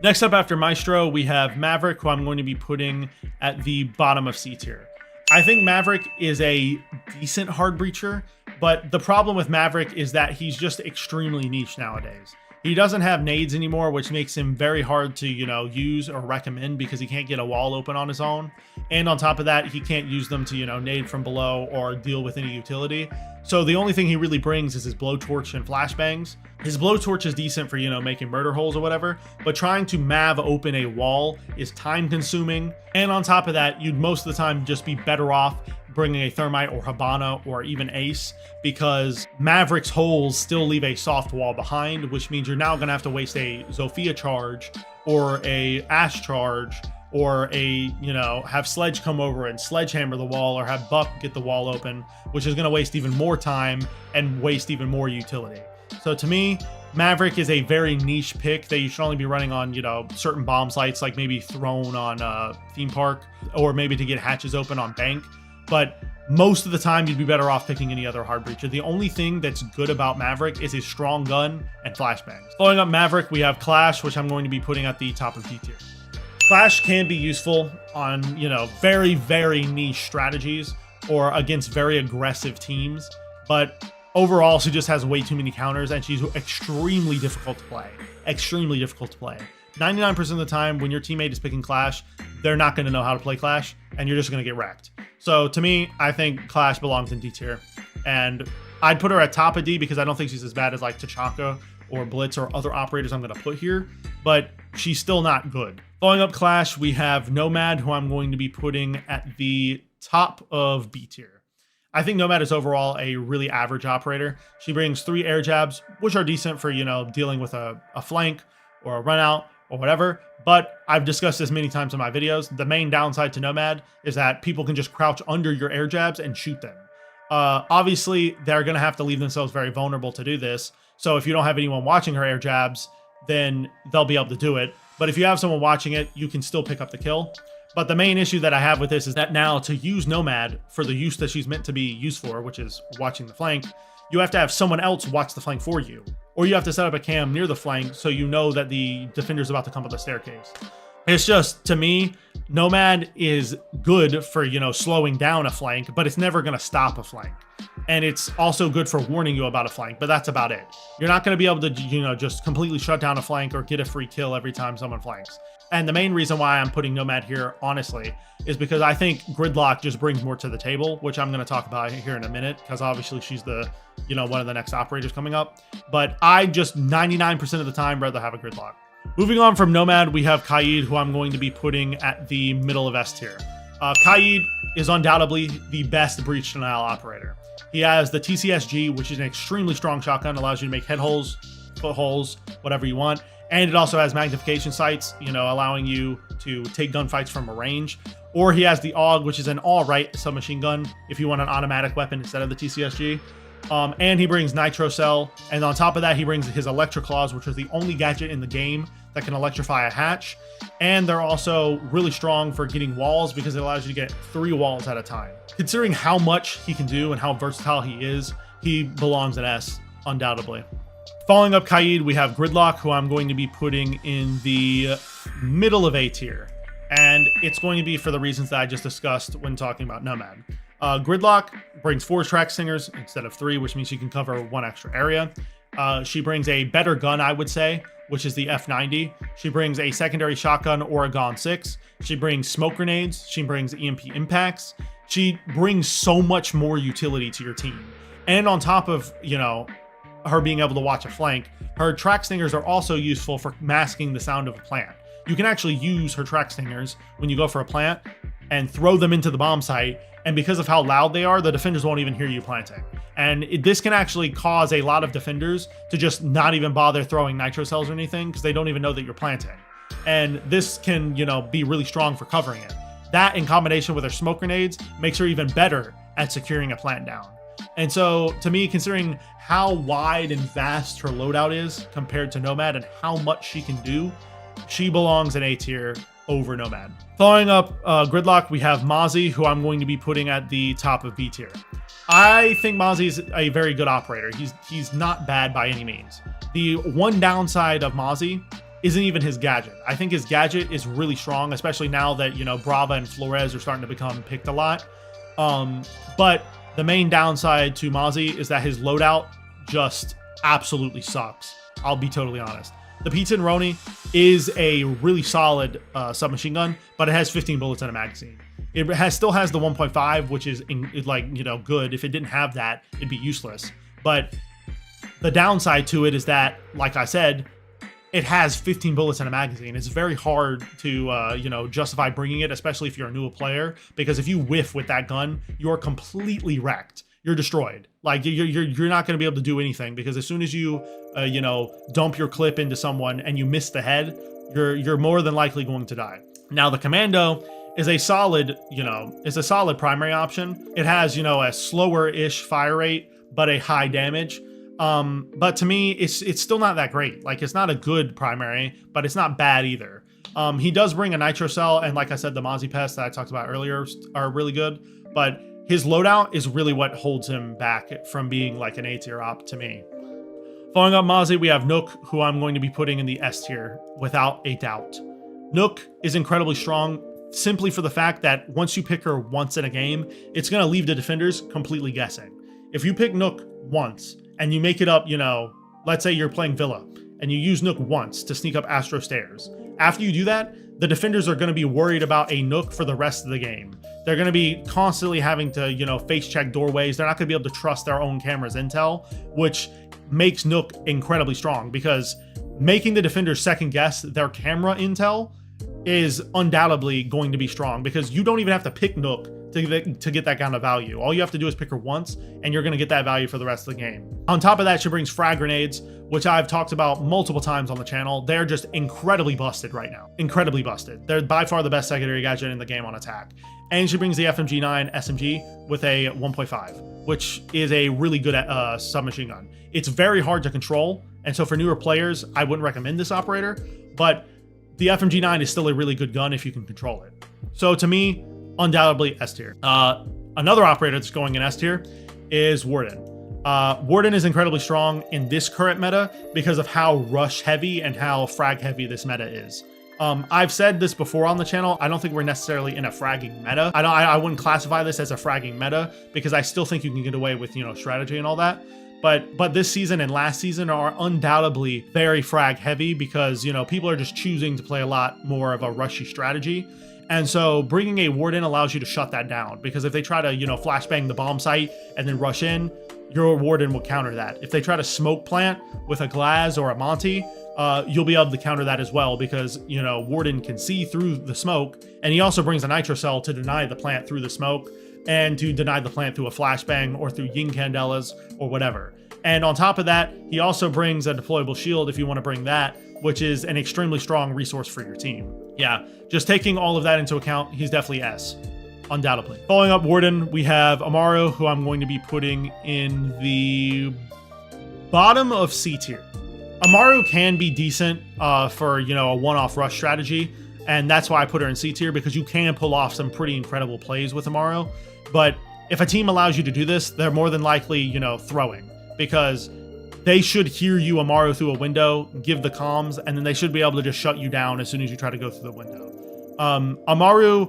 Next up after Maestro, we have Maverick, who I'm going to be putting at the bottom of C tier. I think Maverick is a decent hard breacher, but the problem with Maverick is that he's just extremely niche nowadays. He doesn't have nades anymore, which makes him very hard to, use or recommend because he can't get a wall open on his own. And on top of that, he can't use them to, nade from below or deal with any utility. So the only thing he really brings is his blowtorch and flashbangs. His blowtorch is decent for, making murder holes or whatever, but trying to Mav open a wall is time consuming. And on top of that, you'd most of the time just be better off bringing a Thermite or Hibana or even Ace, because Maverick's holes still leave a soft wall behind, which means you're now going to have to waste a Zofia charge or a Ash charge, or have Sledge come over and sledgehammer the wall, or have Buck get the wall open, which is going to waste even more time and waste even more utility. So to me, Maverick is a very niche pick that you should only be running on, certain bomb sites, like maybe Throne on Theme Park, or maybe to get hatches open on Bank. But most of the time, you'd be better off picking any other hard breacher. The only thing that's good about Maverick is his strong gun and flashbangs. Following up Maverick, we have Clash, which I'm going to be putting at the top of D tier. Clash can be useful on, very, very niche strategies or against very aggressive teams, but overall, she just has way too many counters, and she's extremely difficult to play. Extremely difficult to play. 99% of the time, when your teammate is picking Clash, they're not going to know how to play Clash, and you're just going to get wrecked. So to me, I think Clash belongs in D tier, and I'd put her at top of D because I don't think she's as bad as like Tachanka or Blitz or other operators I'm going to put here, but she's still not good. Following up Clash, we have Nomad, who I'm going to be putting at the top of B tier. I think Nomad is overall a really average operator. She brings 3 air jabs, which are decent for, dealing with a flank or a run out or whatever. But I've discussed this many times in my videos. The main downside to Nomad is that people can just crouch under your air jabs and shoot them. Obviously, they're going to have to leave themselves very vulnerable to do this. So if you don't have anyone watching her air jabs, then they'll be able to do it. But if you have someone watching it, you can still pick up the kill. But the main issue that I have with this is that now to use Nomad for the use that she's meant to be used for, which is watching the flank, you have to have someone else watch the flank for you. Or you have to set up a cam near the flank so you know that the defender's about to come up the staircase. It's just, to me, Nomad is good for, slowing down a flank, but it's never going to stop a flank. And it's also good for warning you about a flank, but that's about it. You're not going to be able to, just completely shut down a flank or get a free kill every time someone flanks. And the main reason why I'm putting Nomad here, honestly, is because I think Gridlock just brings more to the table, which I'm going to talk about here in a minute, because obviously she's the, one of the next operators coming up. But I just 99% of the time rather have a Gridlock. Moving on from Nomad, we have Kaid, who I'm going to be putting at the middle of S tier. Kaid is undoubtedly the best breach denial operator. He has the TCSG, which is an extremely strong shotgun, allows you to make head holes, foot holes, whatever you want. And it also has magnification sights, allowing you to take gunfights from a range. Or he has the AUG, which is an all-right submachine gun if you want an automatic weapon instead of the TCSG. And he brings Nitro Cell. And on top of that, he brings his Electroclaws, which is the only gadget in the game that can electrify a hatch. And they're also really strong for getting walls because it allows you to get 3 walls at a time. Considering how much he can do and how versatile he is, he belongs in S, undoubtedly. Following up Kaid, we have Gridlock, who I'm going to be putting in the middle of A tier. And it's going to be for the reasons that I just discussed when talking about Nomad. Gridlock brings 4 track singers instead of 3, which means she can cover 1 extra area. She brings a better gun, I would say, which is the F90. She brings a secondary shotgun or a Gon 6. She brings smoke grenades. She brings EMP impacts. She brings so much more utility to your team. And on top of, her being able to watch a flank, her track stingers are also useful for masking the sound of a plant. You can actually use her track stingers when you go for a plant and throw them into the bomb site, and because of how loud they are, the defenders won't even hear you planting. And this can actually cause a lot of defenders to just not even bother throwing nitro cells or anything because they don't even know that you're planting. And this can, be really strong for covering it. That in combination with her smoke grenades makes her even better at securing a plant down. And so, to me, considering how wide and vast her loadout is compared to Nomad and how much she can do, she belongs in A tier over Nomad. Following up Gridlock, we have Mozzie, who I'm going to be putting at the top of B tier. I think Mozzie's a very good operator. He's not bad by any means. The one downside of Mozzie isn't even his gadget. I think his gadget is really strong, especially now that, Brava and Flores are starting to become picked a lot. But the main downside to Mozzie is that his loadout just absolutely sucks. I'll be totally honest. The Pizza and Roni is a really solid submachine gun, but it has 15 bullets in a magazine. It still has the 1.5, which is good. If it didn't have that, it'd be useless. But the downside to it is that, like I said, it has 15 bullets in a magazine. It's very hard to, justify bringing it, especially if you're a new player, because if you whiff with that gun, you're completely wrecked. You're destroyed. Like you're not going to be able to do anything, because as soon as you, dump your clip into someone and you miss the head, you're more than likely going to die. Now the Commando is a solid, primary option. It has, a slower-ish fire rate, but a high damage. But to me, it's still not that great. Like, it's not a good primary, but it's not bad either. He does bring a nitro cell, and like I said, the Mozzie pests that I talked about earlier are really good, but his loadout is really what holds him back from being like an A tier op to me. Following up Mozzie, we have Nook, who I'm going to be putting in the S tier without a doubt. Nook is incredibly strong, simply for the fact that once you pick her once in a game, it's going to leave the defenders completely guessing. If you pick Nook once and you make it up, let's say you're playing Villa and you use Nook once to sneak up Astro Stairs. After you do that, the defenders are going to be worried about a Nook for the rest of the game. They're going to be constantly having to, face check doorways. They're not going to be able to trust their own camera's intel, which makes Nook incredibly strong, because making the defenders second guess their camera intel is undoubtedly going to be strong, because you don't even have to pick Nook to get that kind of value. All you have to do is pick her once, and you're going to get that value for the rest of the game. On top of that, she brings frag grenades, which I've talked about multiple times on the channel. They're just incredibly busted right now. Incredibly busted. They're by far the best secondary gadget in the game on attack. And she brings the FMG9 SMG with a 1.5, which is a really good submachine gun. It's very hard to control, and so for newer players, I wouldn't recommend this operator, but the FMG9 is still a really good gun if you can control it. So to me, undoubtedly S tier. Another operator that's going in S tier is Warden. Warden is incredibly strong in this current meta because of how rush heavy and how frag heavy this meta is. I've said this before on the channel. I don't think we're necessarily in a fragging meta. I wouldn't classify this as a fragging meta, because I still think you can get away with, strategy and all that. But this season and last season are undoubtedly very frag heavy, because, people are just choosing to play a lot more of a rushy strategy. And so bringing a Warden allows you to shut that down, because if they try to, flashbang the bomb site and then rush in, your Warden will counter that. If they try to smoke plant with a Glaz or a Monty, you'll be able to counter that as well, because, Warden can see through the smoke, and he also brings a nitro cell to deny the plant through the smoke, and to deny the plant through a flashbang or through Ying Candelas or whatever. And on top of that, he also brings a deployable shield if you want to bring that, which is an extremely strong resource for your team. Yeah, just taking all of that into account, he's definitely S, undoubtedly. Following up Warden, we have Amaru, who I'm going to be putting in the bottom of C tier. Amaru can be decent for, a one-off rush strategy, and that's why I put her in C tier, because you can pull off some pretty incredible plays with Amaru. But if a team allows you to do this, they're more than likely, throwing, because they should hear you Amaru through a window, give the comms, and then they should be able to just shut you down as soon as you try to go through the window. Amaru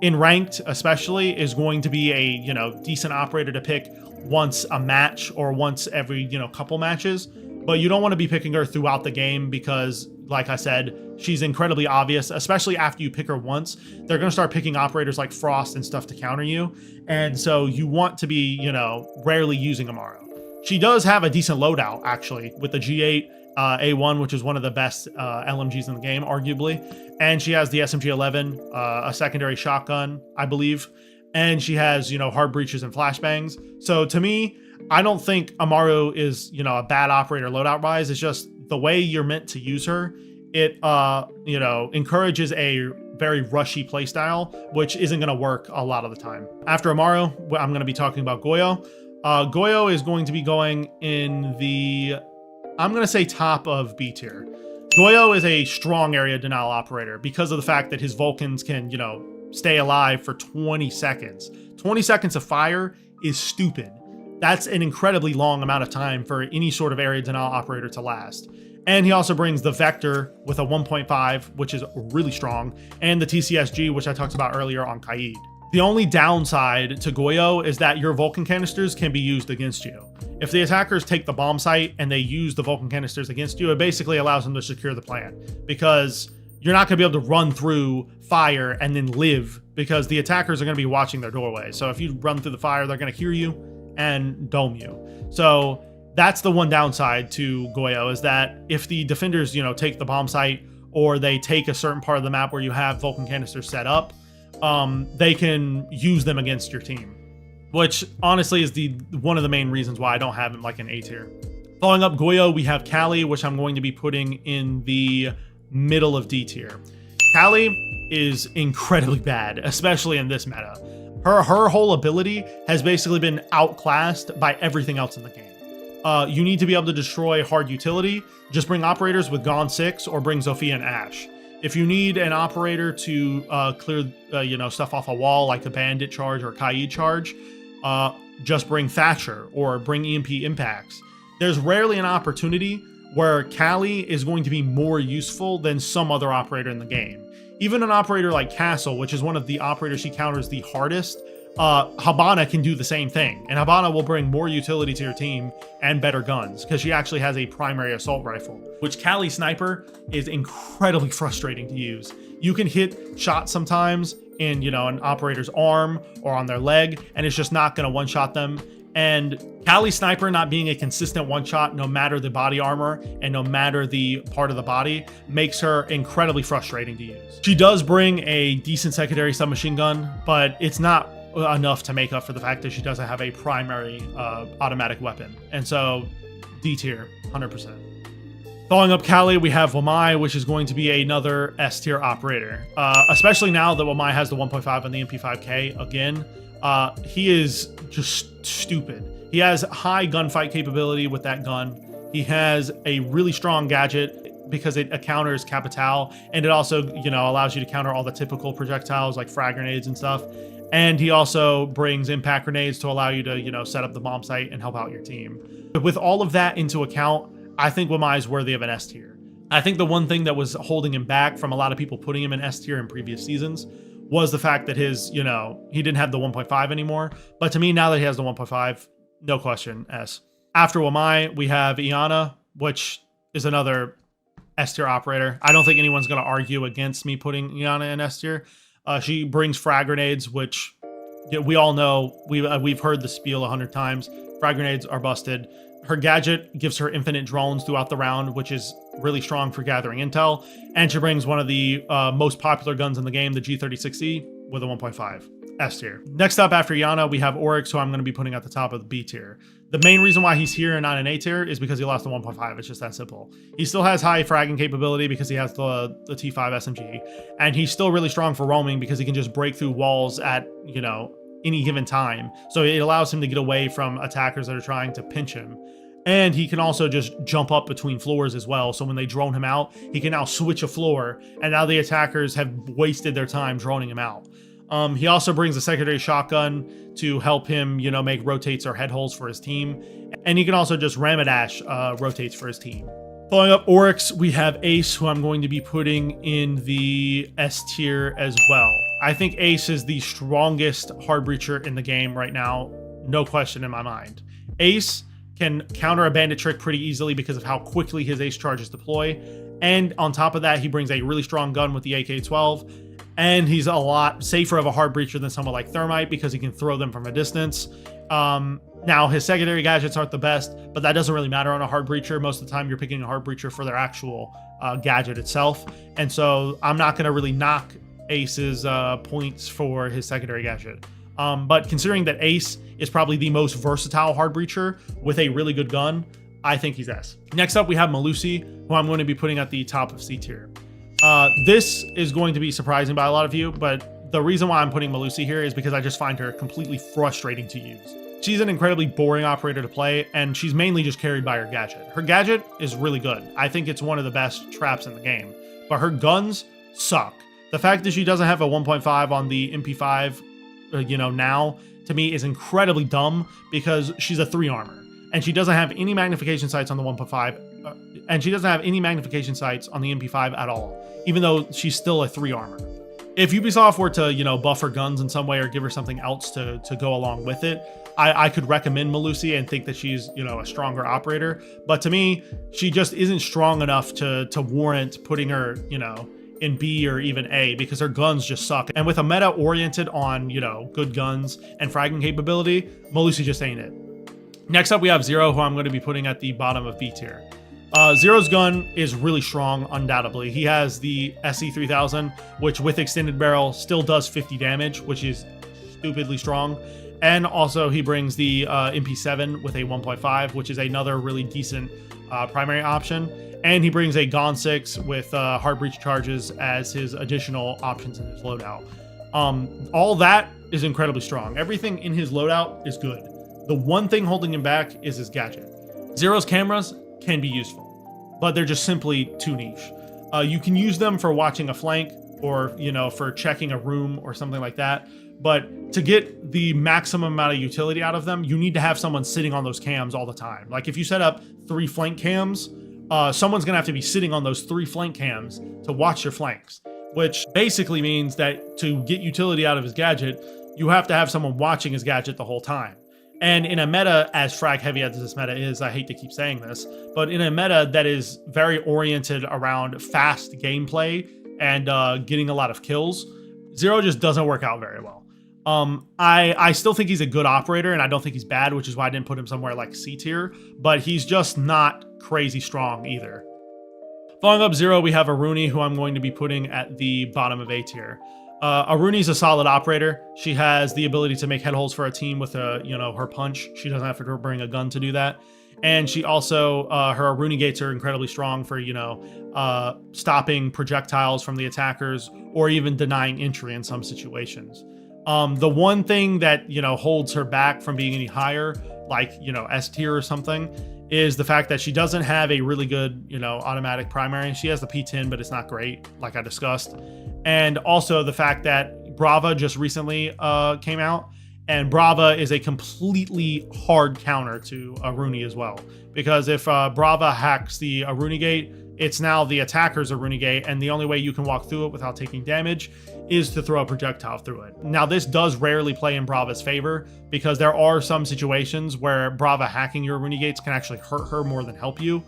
in ranked especially is going to be a, decent operator to pick once a match or once every, couple matches. But you don't want to be picking her throughout the game, because, like I said, she's incredibly obvious, especially after you pick her once. They're going to start picking operators like Frost and stuff to counter you. And so you want to be, rarely using Amaru. She does have a decent loadout, actually, with the G8 A1, which is one of the best LMGs in the game, arguably. And she has the SMG-11, a secondary shotgun, I believe. And she has, hard breaches and flashbangs. So to me, I don't think Amaru is, a bad operator loadout-wise. It's just the way you're meant to use her. It, encourages a very rushy playstyle, which isn't going to work a lot of the time. After Amaru, I'm going to be talking about Goyo. Goyo is going to be going in the, I'm going to say top of B tier. Goyo is a strong area denial operator because of the fact that his Vulcans can, stay alive for 20 seconds. 20 seconds of fire is stupid. That's an incredibly long amount of time for any sort of area denial operator to last. And he also brings the Vector with a 1.5, which is really strong, and the TCSG, which I talked about earlier on Kaid. The only downside to Goyo is that your Vulcan canisters can be used against you. If the attackers take the bomb site and they use the Vulcan canisters against you, it basically allows them to secure the plant, because you're not going to be able to run through fire and then live, because the attackers are going to be watching their doorway. So if you run through the fire, they're going to hear you and dome you. So That's the one downside to Goyo, is that if the defenders, you know, take the bomb site, or they take a certain part of the map where you have Vulcan canisters set up, they can use them against your team, which honestly is one of the main reasons why I don't have him like an A tier. Following up Goyo, we have Kali, which I'm going to be putting in the middle of D tier. Kali is incredibly bad, especially in this meta. Her whole ability has basically been outclassed by everything else in the game. You need to be able to destroy hard utility. Just bring operators with Gone 6 or bring Zofia and Ashe. If you need an operator to clear you know, stuff off a wall like the Bandit charge or Kaid charge, just bring Thatcher or bring EMP impacts. There's rarely an opportunity where Kali is going to be more useful than some other operator in the game. Even an operator like Castle, which is one of the operators she counters the hardest, Hibana can do the same thing, and Hibana will bring more utility to your team and better guns because she actually has a primary assault rifle, which Kali Sniper is incredibly frustrating to use. You can hit shots sometimes in, you know, an operator's arm or on their leg, and it's just not going to one-shot them. And Kali Sniper not being a consistent one-shot, no matter the body armor and no matter the part of the body, makes her incredibly frustrating to use. She does bring a decent secondary submachine gun, but it's not enough to make up for the fact that she doesn't have a primary automatic weapon. And so D tier, 100%. Following up Kali, we have Wamai, which is going to be another S tier operator. Especially now that Wamai has the 1.5 on the MP5K again. He is just stupid. He has high gunfight capability with that gun. He has a really strong gadget because it counters Capitao, and it also, you know, allows you to counter all the typical projectiles like frag grenades and stuff. And he also brings impact grenades to allow you to, you know, set up the bomb site and help out your team. But with all of that into account, I think Wamai is worthy of an S tier. I think the one thing that was holding him back from a lot of people putting him in S tier in previous seasons was the fact that his, you know, he didn't have the 1.5 anymore. But to me, now that he has the 1.5, no question, S. After Wamai, we have Iana, which is another S tier operator. I don't think anyone's going to argue against me putting Iana in S tier. She brings frag grenades, which we all know. We've heard the spiel 100 times. Frag grenades are busted. Her gadget gives her infinite drones throughout the round, which is really strong for gathering intel. And she brings one of the most popular guns in the game, the G36E, with a 1.5. S tier. Next up after Iana, we have Oryx, who I'm going to be putting at the top of the B tier. The main reason why he's here and not an A tier is because he lost the 1.5. It's just that simple. He still has high fragging capability because he has the T5 SMG, and he's still really strong for roaming because he can just break through walls at, you know, any given time. So it allows him to get away from attackers that are trying to pinch him. And he can also just jump up between floors as well. So when they drone him out, he can now switch a floor, and now the attackers have wasted their time droning him out. He also brings a secondary shotgun to help him, you know, make rotates or head holes for his team. And he can also just Ramadash rotates for his team. Following up Oryx, we have Ace, who I'm going to be putting in the S tier as well. I think Ace is the strongest hard breacher in the game right now. No question in my mind. Ace can counter a bandit trick pretty easily because of how quickly his Ace charges deploy. And on top of that, he brings a really strong gun with the AK-12. And he's a lot safer of a hard breacher than someone like Thermite because he can throw them from a distance. Now, his secondary gadgets aren't the best, but that doesn't really matter on a hard breacher. Most of the time, you're picking a hard breacher for their actual gadget itself. And so I'm not going to really knock Ace's points for his secondary gadget. But considering that Ace is probably the most versatile hard breacher with a really good gun, I think he's S. Next up, we have Melusi, who I'm going to be putting at the top of C tier. This is going to be surprising by a lot of you, but the reason why I'm putting Melusi here is because I just find her completely frustrating to use. She's an incredibly boring operator to play, and she's mainly just carried by her gadget. Her gadget is really good. I think it's one of the best traps in the game, but her guns suck. The fact that she doesn't have a 1.5 on the MP5, you know, now, to me is incredibly dumb because she's a 3 armor, and she doesn't have any magnification sights on the 1.5, and she doesn't have any magnification sights on the MP5 at all, even though she's still a 3 armor. If Ubisoft were to, you know, buff her guns in some way or give her something else to go along with it, I could recommend Melusi and think that she's, you know, a stronger operator. But to me, she just isn't strong enough to warrant putting her, you know, in B or even A because her guns just suck. And with a meta oriented on, you know, good guns and fragging capability, Melusi just ain't it. Next up, we have Zero, who I'm going to be putting at the bottom of B tier. Zero's gun is really strong, undoubtedly. He has the SE3000, which with extended barrel still does 50 damage, which is stupidly strong. And also he brings the MP7 with a 1.5, which is another really decent primary option. And he brings a Gon 6 with hard breach charges as his additional options in his loadout. All that is incredibly strong. Everything in his loadout is good. The one thing holding him back is his gadget. Zero's cameras can be useful, but they're just simply too niche. You can use them for watching a flank or, you know, for checking a room or something like that. But to get the maximum amount of utility out of them, you need to have someone sitting on those cams all the time. Like if you set up 3 flank cams, someone's gonna have to be sitting on those 3 flank cams to watch your flanks, which basically means that to get utility out of his gadget, you have to have someone watching his gadget the whole time. And in a meta as frag heavy as this meta is, I hate to keep saying this, but in a meta that is very oriented around fast gameplay and getting a lot of kills, Zero just doesn't work out very well. I still think he's a good operator, and I don't think he's bad, which is why I didn't put him somewhere like C tier, but he's just not crazy strong either. Following up Zero, we have Aruni, who I'm going to be putting at the bottom of A tier. Aruni's a solid operator. She has the ability to make head holes for a team with her punch. She doesn't have to bring a gun to do that. And she also, her Aruni gates are incredibly strong for, stopping projectiles from the attackers or even denying entry in some situations. The one thing that, holds her back from being any higher, like, S tier or something, is the fact that she doesn't have a really good, automatic primary. She has the P10, but it's not great, like I discussed. And also the fact that Brava just recently came out, and Brava is a completely hard counter to Aruni as well. Because if Brava hacks the Aruni gate, it's now the attacker's Aruni gate, and the only way you can walk through it without taking damage is to throw a projectile through it. Now, this does rarely play in Brava's favor, because there are some situations where Brava hacking your Aruni gates can actually hurt her more than help you,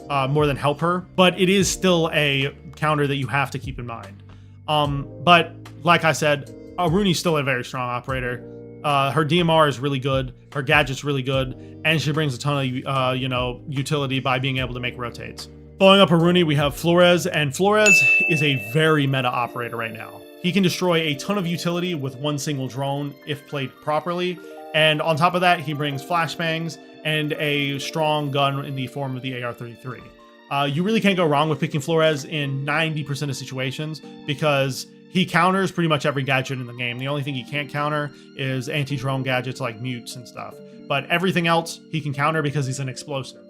more than help her. But it is still a counter that you have to keep in mind. But like I said, Aruni's still a very strong operator. Her DMR is really good, her gadget's really good, and she brings a ton of, utility by being able to make rotates. Following up Aruni, we have Flores, and Flores is a very meta operator right now. He can destroy a ton of utility with one single drone if played properly, and on top of that, he brings flashbangs and a strong gun in the form of the AR-33. You really can't go wrong with picking Flores in 90% of situations because he counters pretty much every gadget in the game. The only thing he can't counter is anti-drone gadgets like mutes and stuff. But everything else he can counter because he's an explosive.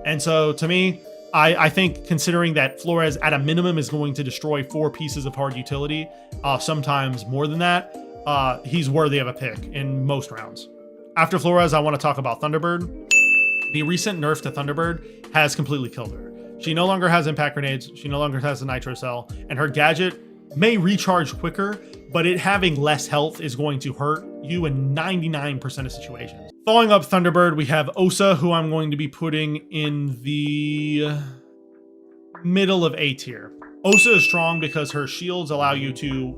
And so to me, I think considering that Flores at a minimum is going to destroy 4 pieces of hard utility, sometimes more than that, he's worthy of a pick in most rounds. After Flores, I want to talk about Thunderbird. The recent nerf to Thunderbird has completely killed her. She no longer has impact grenades, she no longer has a nitro cell, and her gadget may recharge quicker, but it having less health is going to hurt you in 99% of situations. Following up Thunderbird, we have Osa, who I'm going to be putting in the middle of A tier. Osa is strong because her shields allow you to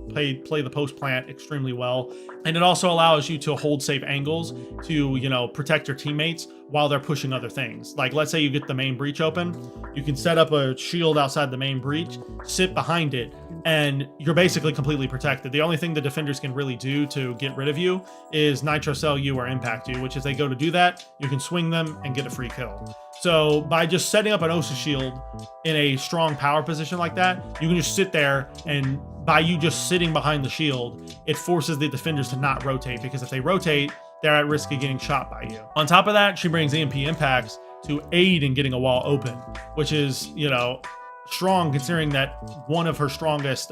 play the post plant extremely well, and it also allows you to hold safe angles to, protect your teammates while they're pushing other things. Like, let's say you get the main breach open, you can set up a shield outside the main breach, sit behind it, and you're basically completely protected. The only thing the defenders can really do to get rid of you is nitro cell you or impact you, which if they go to do that, you can swing them and get a free kill. So by just setting up an Osa shield in a strong power position like that, you can just sit there, and by you just sitting behind the shield, it forces the defenders to not rotate, because if they rotate, they're at risk of getting shot by you. On top of that, she brings EMP impacts to aid in getting a wall open, which is, strong considering that one of her strongest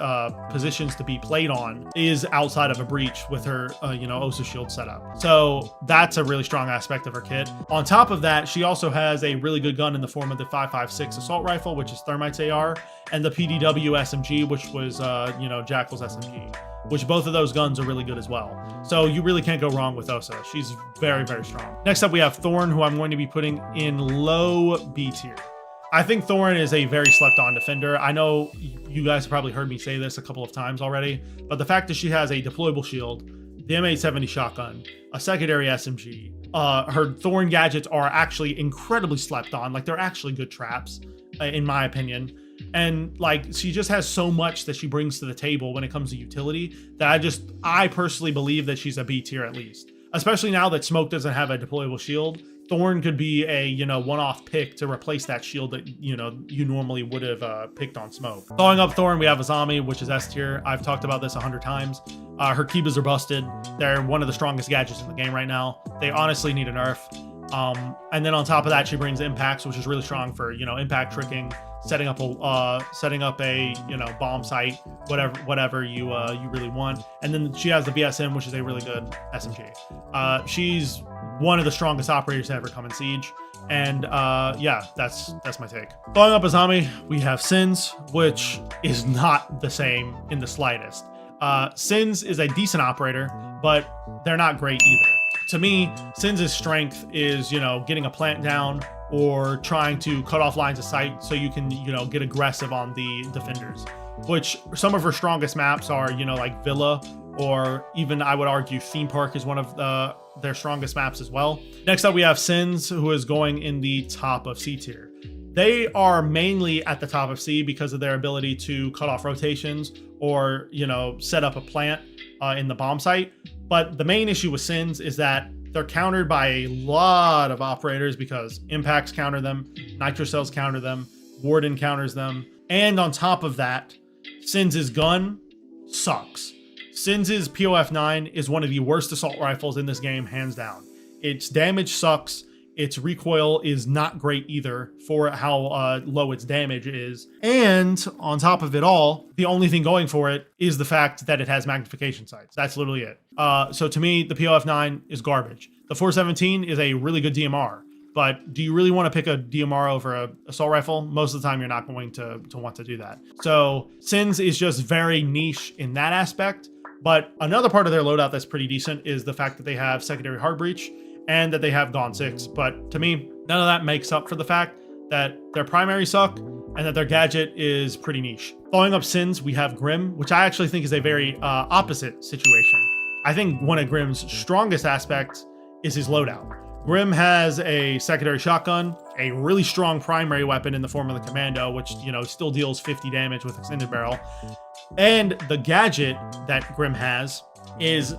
positions to be played on is outside of a breach with her, Osa shield setup. So that's a really strong aspect of her kit. On top of that, she also has a really good gun in the form of the 5.56 assault rifle, which is Thermite's AR, and the PDW SMG, which was, Jackal's SMG, which both of those guns are really good as well. So you really can't go wrong with Osa. She's very, very strong. Next up, we have Thorn, who I'm going to be putting in low B tier. I think Thorn is a very slept-on defender. I know you guys have probably heard me say this a couple of times already, but the fact that she has a deployable shield, the M870 shotgun, a secondary SMG. Her Thorn gadgets are actually incredibly slept on. Like, they're actually good traps, in my opinion. And like, she just has so much that she brings to the table when it comes to utility that I personally believe that she's a B tier at least. Especially now that Smoke doesn't have a deployable shield. Thorn could be a, you know, one-off pick to replace that shield that, you know, you normally would have picked on Smoke. Following up Thorn, we have Azami, which is S tier. I've talked about this 100 times. Her Kibas are busted. They're one of the strongest gadgets in the game right now. They honestly need a nerf. And then on top of that, she brings impacts, which is really strong for, you know, impact tricking, setting up a you know, bomb site, whatever you really want. And then she has the VSM, which is a really good SMG. She's one of the strongest operators to ever come in Siege. And yeah, that's my take. Following up Azami, we have Sins, which is not the same in the slightest. Sins is a decent operator, but they're not great either. To me, Sins' strength is, you know, getting a plant down or trying to cut off lines of sight so you can, you know, get aggressive on the defenders, which some of her strongest maps are, you know, like Villa, or even I would argue Theme Park is one of their strongest maps as well. Next up, we have Sins, who is going in the top of C tier. They are mainly at the top of C because of their ability to cut off rotations or, you know, set up a plant in the bomb site. But the main issue with Sins is that they're countered by a lot of operators because Impacts counter them, Nitro Cells counter them, Warden counters them. And on top of that, Sins' gun sucks. Sins' POF-9 is one of the worst assault rifles in this game, hands down. Its damage sucks. Its recoil is not great either for how low its damage is. And on top of it all, the only thing going for it is the fact that it has magnification sights. That's literally it. So to me, the POF-9 is garbage. The 417 is a really good DMR. But do you really want to pick a DMR over an assault rifle? Most of the time, you're not going to want to do that. So Sins is just very niche in that aspect. But another part of their loadout that's pretty decent is the fact that they have secondary hard breach and that they have Gone 6. But to me, none of that makes up for the fact that their primary suck and that their gadget is pretty niche. Following up Sins, we have Grim, which I actually think is a very opposite situation. I think one of Grim's strongest aspects is his loadout. Grim has a secondary shotgun, a really strong primary weapon in the form of the Commando, which, you know, still deals 50 damage with extended barrel. And the gadget that Grim has is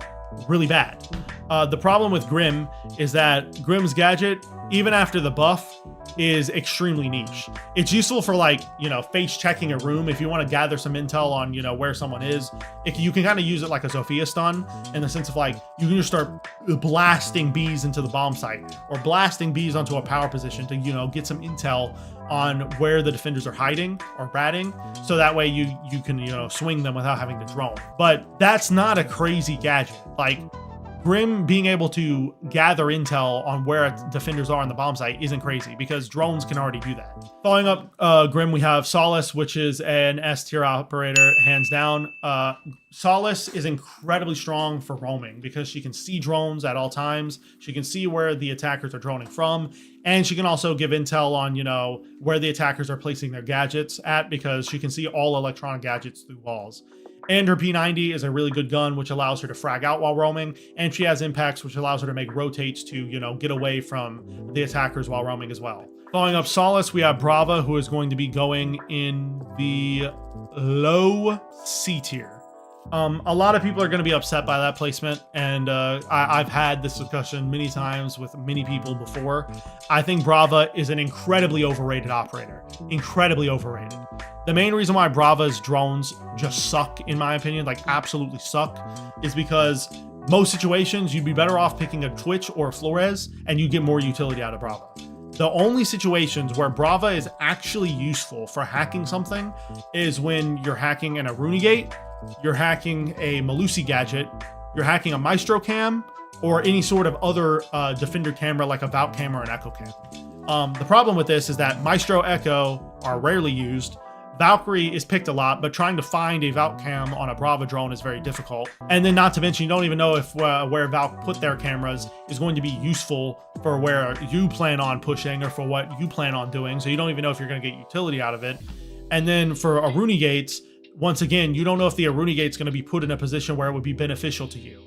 really bad. The problem with Grim is that Grim's gadget, even after the buff, is extremely niche. It's useful for, like, you know, face checking a room if you want to gather some intel on, you know, where someone is. You can kind of use it like a Zofia stun in the sense of, like, you can just start blasting bees into the bomb site or blasting bees onto a power position to, you know, get some intel on where the defenders are hiding or ratting, so that way you can, you know, swing them without having to drone. But that's not a crazy gadget. Like, Grim being able to gather intel on where defenders are on the bomb site isn't crazy because drones can already do that. Following up Grim, we have Solace, which is an S tier operator, hands down. Solace is incredibly strong for roaming because she can see drones at all times. She can see where the attackers are droning from. And she can also give intel on, you know, where the attackers are placing their gadgets at because she can see all electronic gadgets through walls. And her P90 is a really good gun, which allows her to frag out while roaming. And she has impacts, which allows her to make rotates to, you know, get away from the attackers while roaming as well. Following up Solace, we have Brava, who is going to be going in the low C tier. A lot of people are going to be upset by that placement, and I've had this discussion many times with many people before. I think Brava is an incredibly overrated operator. Incredibly overrated. The main reason why Brava's drones just suck, in my opinion, like absolutely suck, is because most situations you'd be better off picking a Twitch or a Flores and you get more utility out of Brava. The only situations where Brava is actually useful for hacking something is when you're hacking an Aruni Gate, you're hacking a Malusi gadget, you're hacking a Maestro cam, or any sort of other defender camera like a Valk cam or an Echo cam. The problem with this is that Maestro, Echo are rarely used. Valkyrie is picked a lot, but trying to find a Valk cam on a Brava drone is very difficult. And then not to mention, you don't even know if where Valk put their cameras is going to be useful for where you plan on pushing or for what you plan on doing. So you don't even know if you're going to get utility out of it. And then for Aruni Gates, once again, you don't know if the Aruni Gate's going to be put in a position where it would be beneficial to you.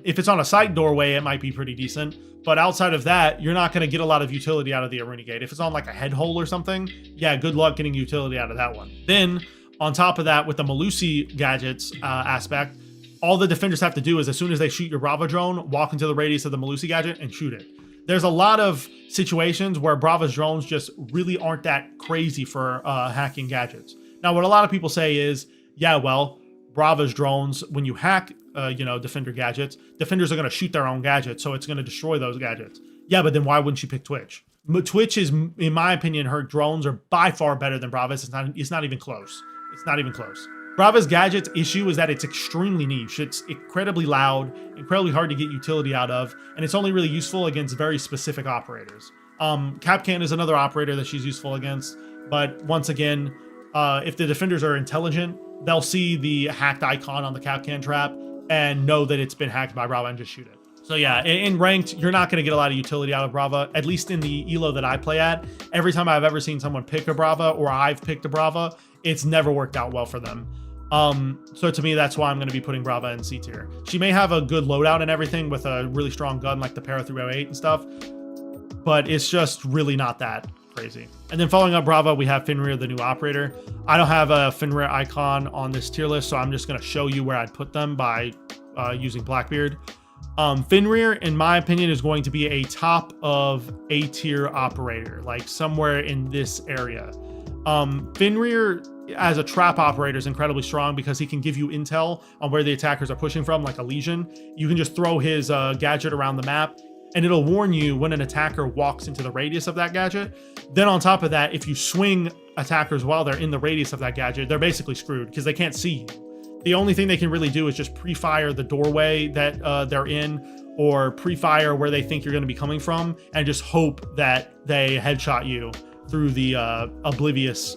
If it's on a side doorway, it might be pretty decent. But outside of that, you're not going to get a lot of utility out of the Arena Gate. If it's on like a head hole or something, yeah, good luck getting utility out of that one. Then, on top of that, with the Melusi gadgets aspect, all the defenders have to do is as soon as they shoot your Brava drone, walk into the radius of the Melusi gadget and shoot it. There's a lot of situations where Brava's drones just really aren't that crazy for hacking gadgets. Now, what a lot of people say is, yeah, well, Brava's drones, when you hack, defender gadgets, defenders are going to shoot their own gadgets, so it's going to destroy those gadgets. Yeah, but then why wouldn't you pick Twitch? Twitch is, in my opinion, her drones are by far better than Brava's. It's not even close. It's not even close. Brava's gadget's issue is that it's extremely niche. It's incredibly loud, incredibly hard to get utility out of, and it's only really useful against very specific operators. Kapkan is another operator that she's useful against, but once again, if the defenders are intelligent, they'll see the hacked icon on the Kapkan trap and know that it's been hacked by Brava and just shoot it. So yeah, in ranked, you're not going to get a lot of utility out of Brava, at least in the elo that I play at. Every time I've ever seen someone pick a Brava or I've picked a Brava, it's never worked out well for them. So to me, that's why I'm going to be putting Brava in C tier. She may have a good loadout and everything with a really strong gun like the Para 308 and stuff, but it's just really not that crazy. And then following up Brava, we have Fenrir, the new operator. I don't have a Fenrir icon on this tier list, so I'm just going to show you where I'd put them by using Blackbeard. Fenrir, in my opinion, is going to be a top of A tier operator, like somewhere in this area. Fenrir as a trap operator is incredibly strong because he can give you intel on where the attackers are pushing from, like a Lesion. You can just throw his gadget around the map and it'll warn you when an attacker walks into the radius of that gadget. Then on top of that, if you swing attackers while they're in the radius of that gadget, they're basically screwed because they can't see you. The only thing they can really do is just pre-fire the doorway that they're in, or pre-fire where they think you're going to be coming from, and just hope that they headshot you through the oblivious,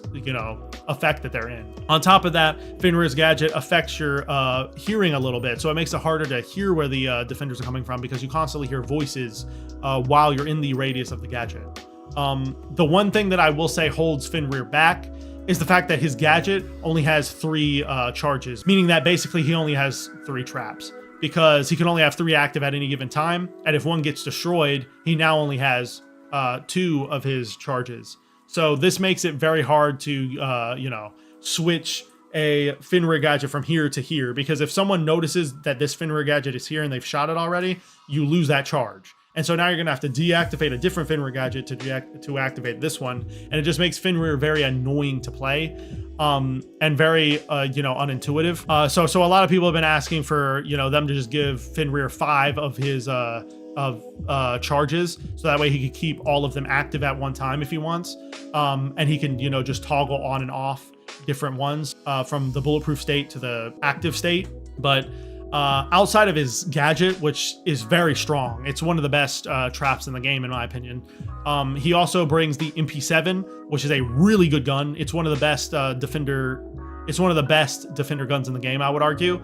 effect that they're in. On top of that, Fenrir's gadget affects your hearing a little bit, so it makes it harder to hear where the defenders are coming from because you constantly hear voices while you're in the radius of the gadget. The one thing that I will say holds Fenrir back is the fact that his gadget only has 3 charges, meaning that basically he only has 3 traps because he can only have 3 active at any given time, and if one gets destroyed, he now only has 2 of his charges. So this makes it very hard to, switch a Fenrir gadget from here to here, because if someone notices that this Fenrir gadget is here and they've shot it already, you lose that charge. And so now you're going to have to deactivate a different Fenrir gadget to activate this one. And it just makes Fenrir very annoying to play and very, unintuitive. So a lot of people have been asking for, them to just give Fenrir 5 of his charges, so that way he could keep all of them active at one time if he wants. And he can, just toggle on and off different ones from the bulletproof state to the active state. But outside of his gadget, which is very strong, it's one of the best traps in the game in my opinion. He also brings the MP7, which is a really good gun. It's one of the best defender guns in the game, I would argue.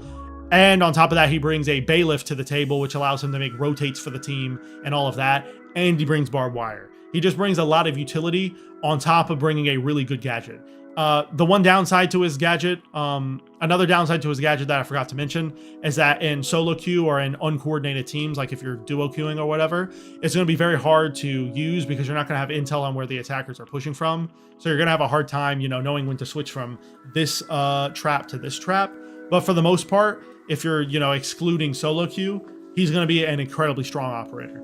And on top of that, he brings a bailiff to the table, which allows him to make rotates for the team and all of that. And he brings barbed wire. He just brings a lot of utility on top of bringing a really good gadget. The one downside to his gadget, another downside to his gadget that I forgot to mention, is that in solo queue or in uncoordinated teams, like if you're duo queuing or whatever, it's going to be very hard to use because you're not going to have intel on where the attackers are pushing from. So you're going to have a hard time, knowing when to switch from this trap to this trap. But for the most part, if you're, excluding solo queue, he's going to be an incredibly strong operator.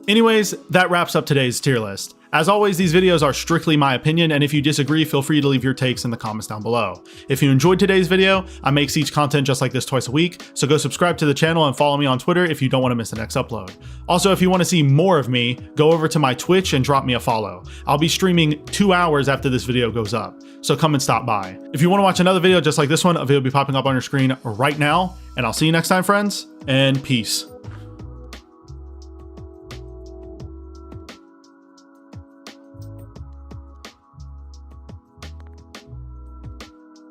Anyways, that wraps up today's tier list. As always, these videos are strictly my opinion, and if you disagree, feel free to leave your takes in the comments down below. If you enjoyed today's video, I make Siege content just like this twice a week, so go subscribe to the channel and follow me on Twitter if you don't want to miss the next upload. Also, if you want to see more of me, go over to my Twitch and drop me a follow. I'll be streaming 2 hours after this video goes up, so come and stop by. If you want to watch another video just like this one, a video will be popping up on your screen right now, and I'll see you next time, friends, and peace.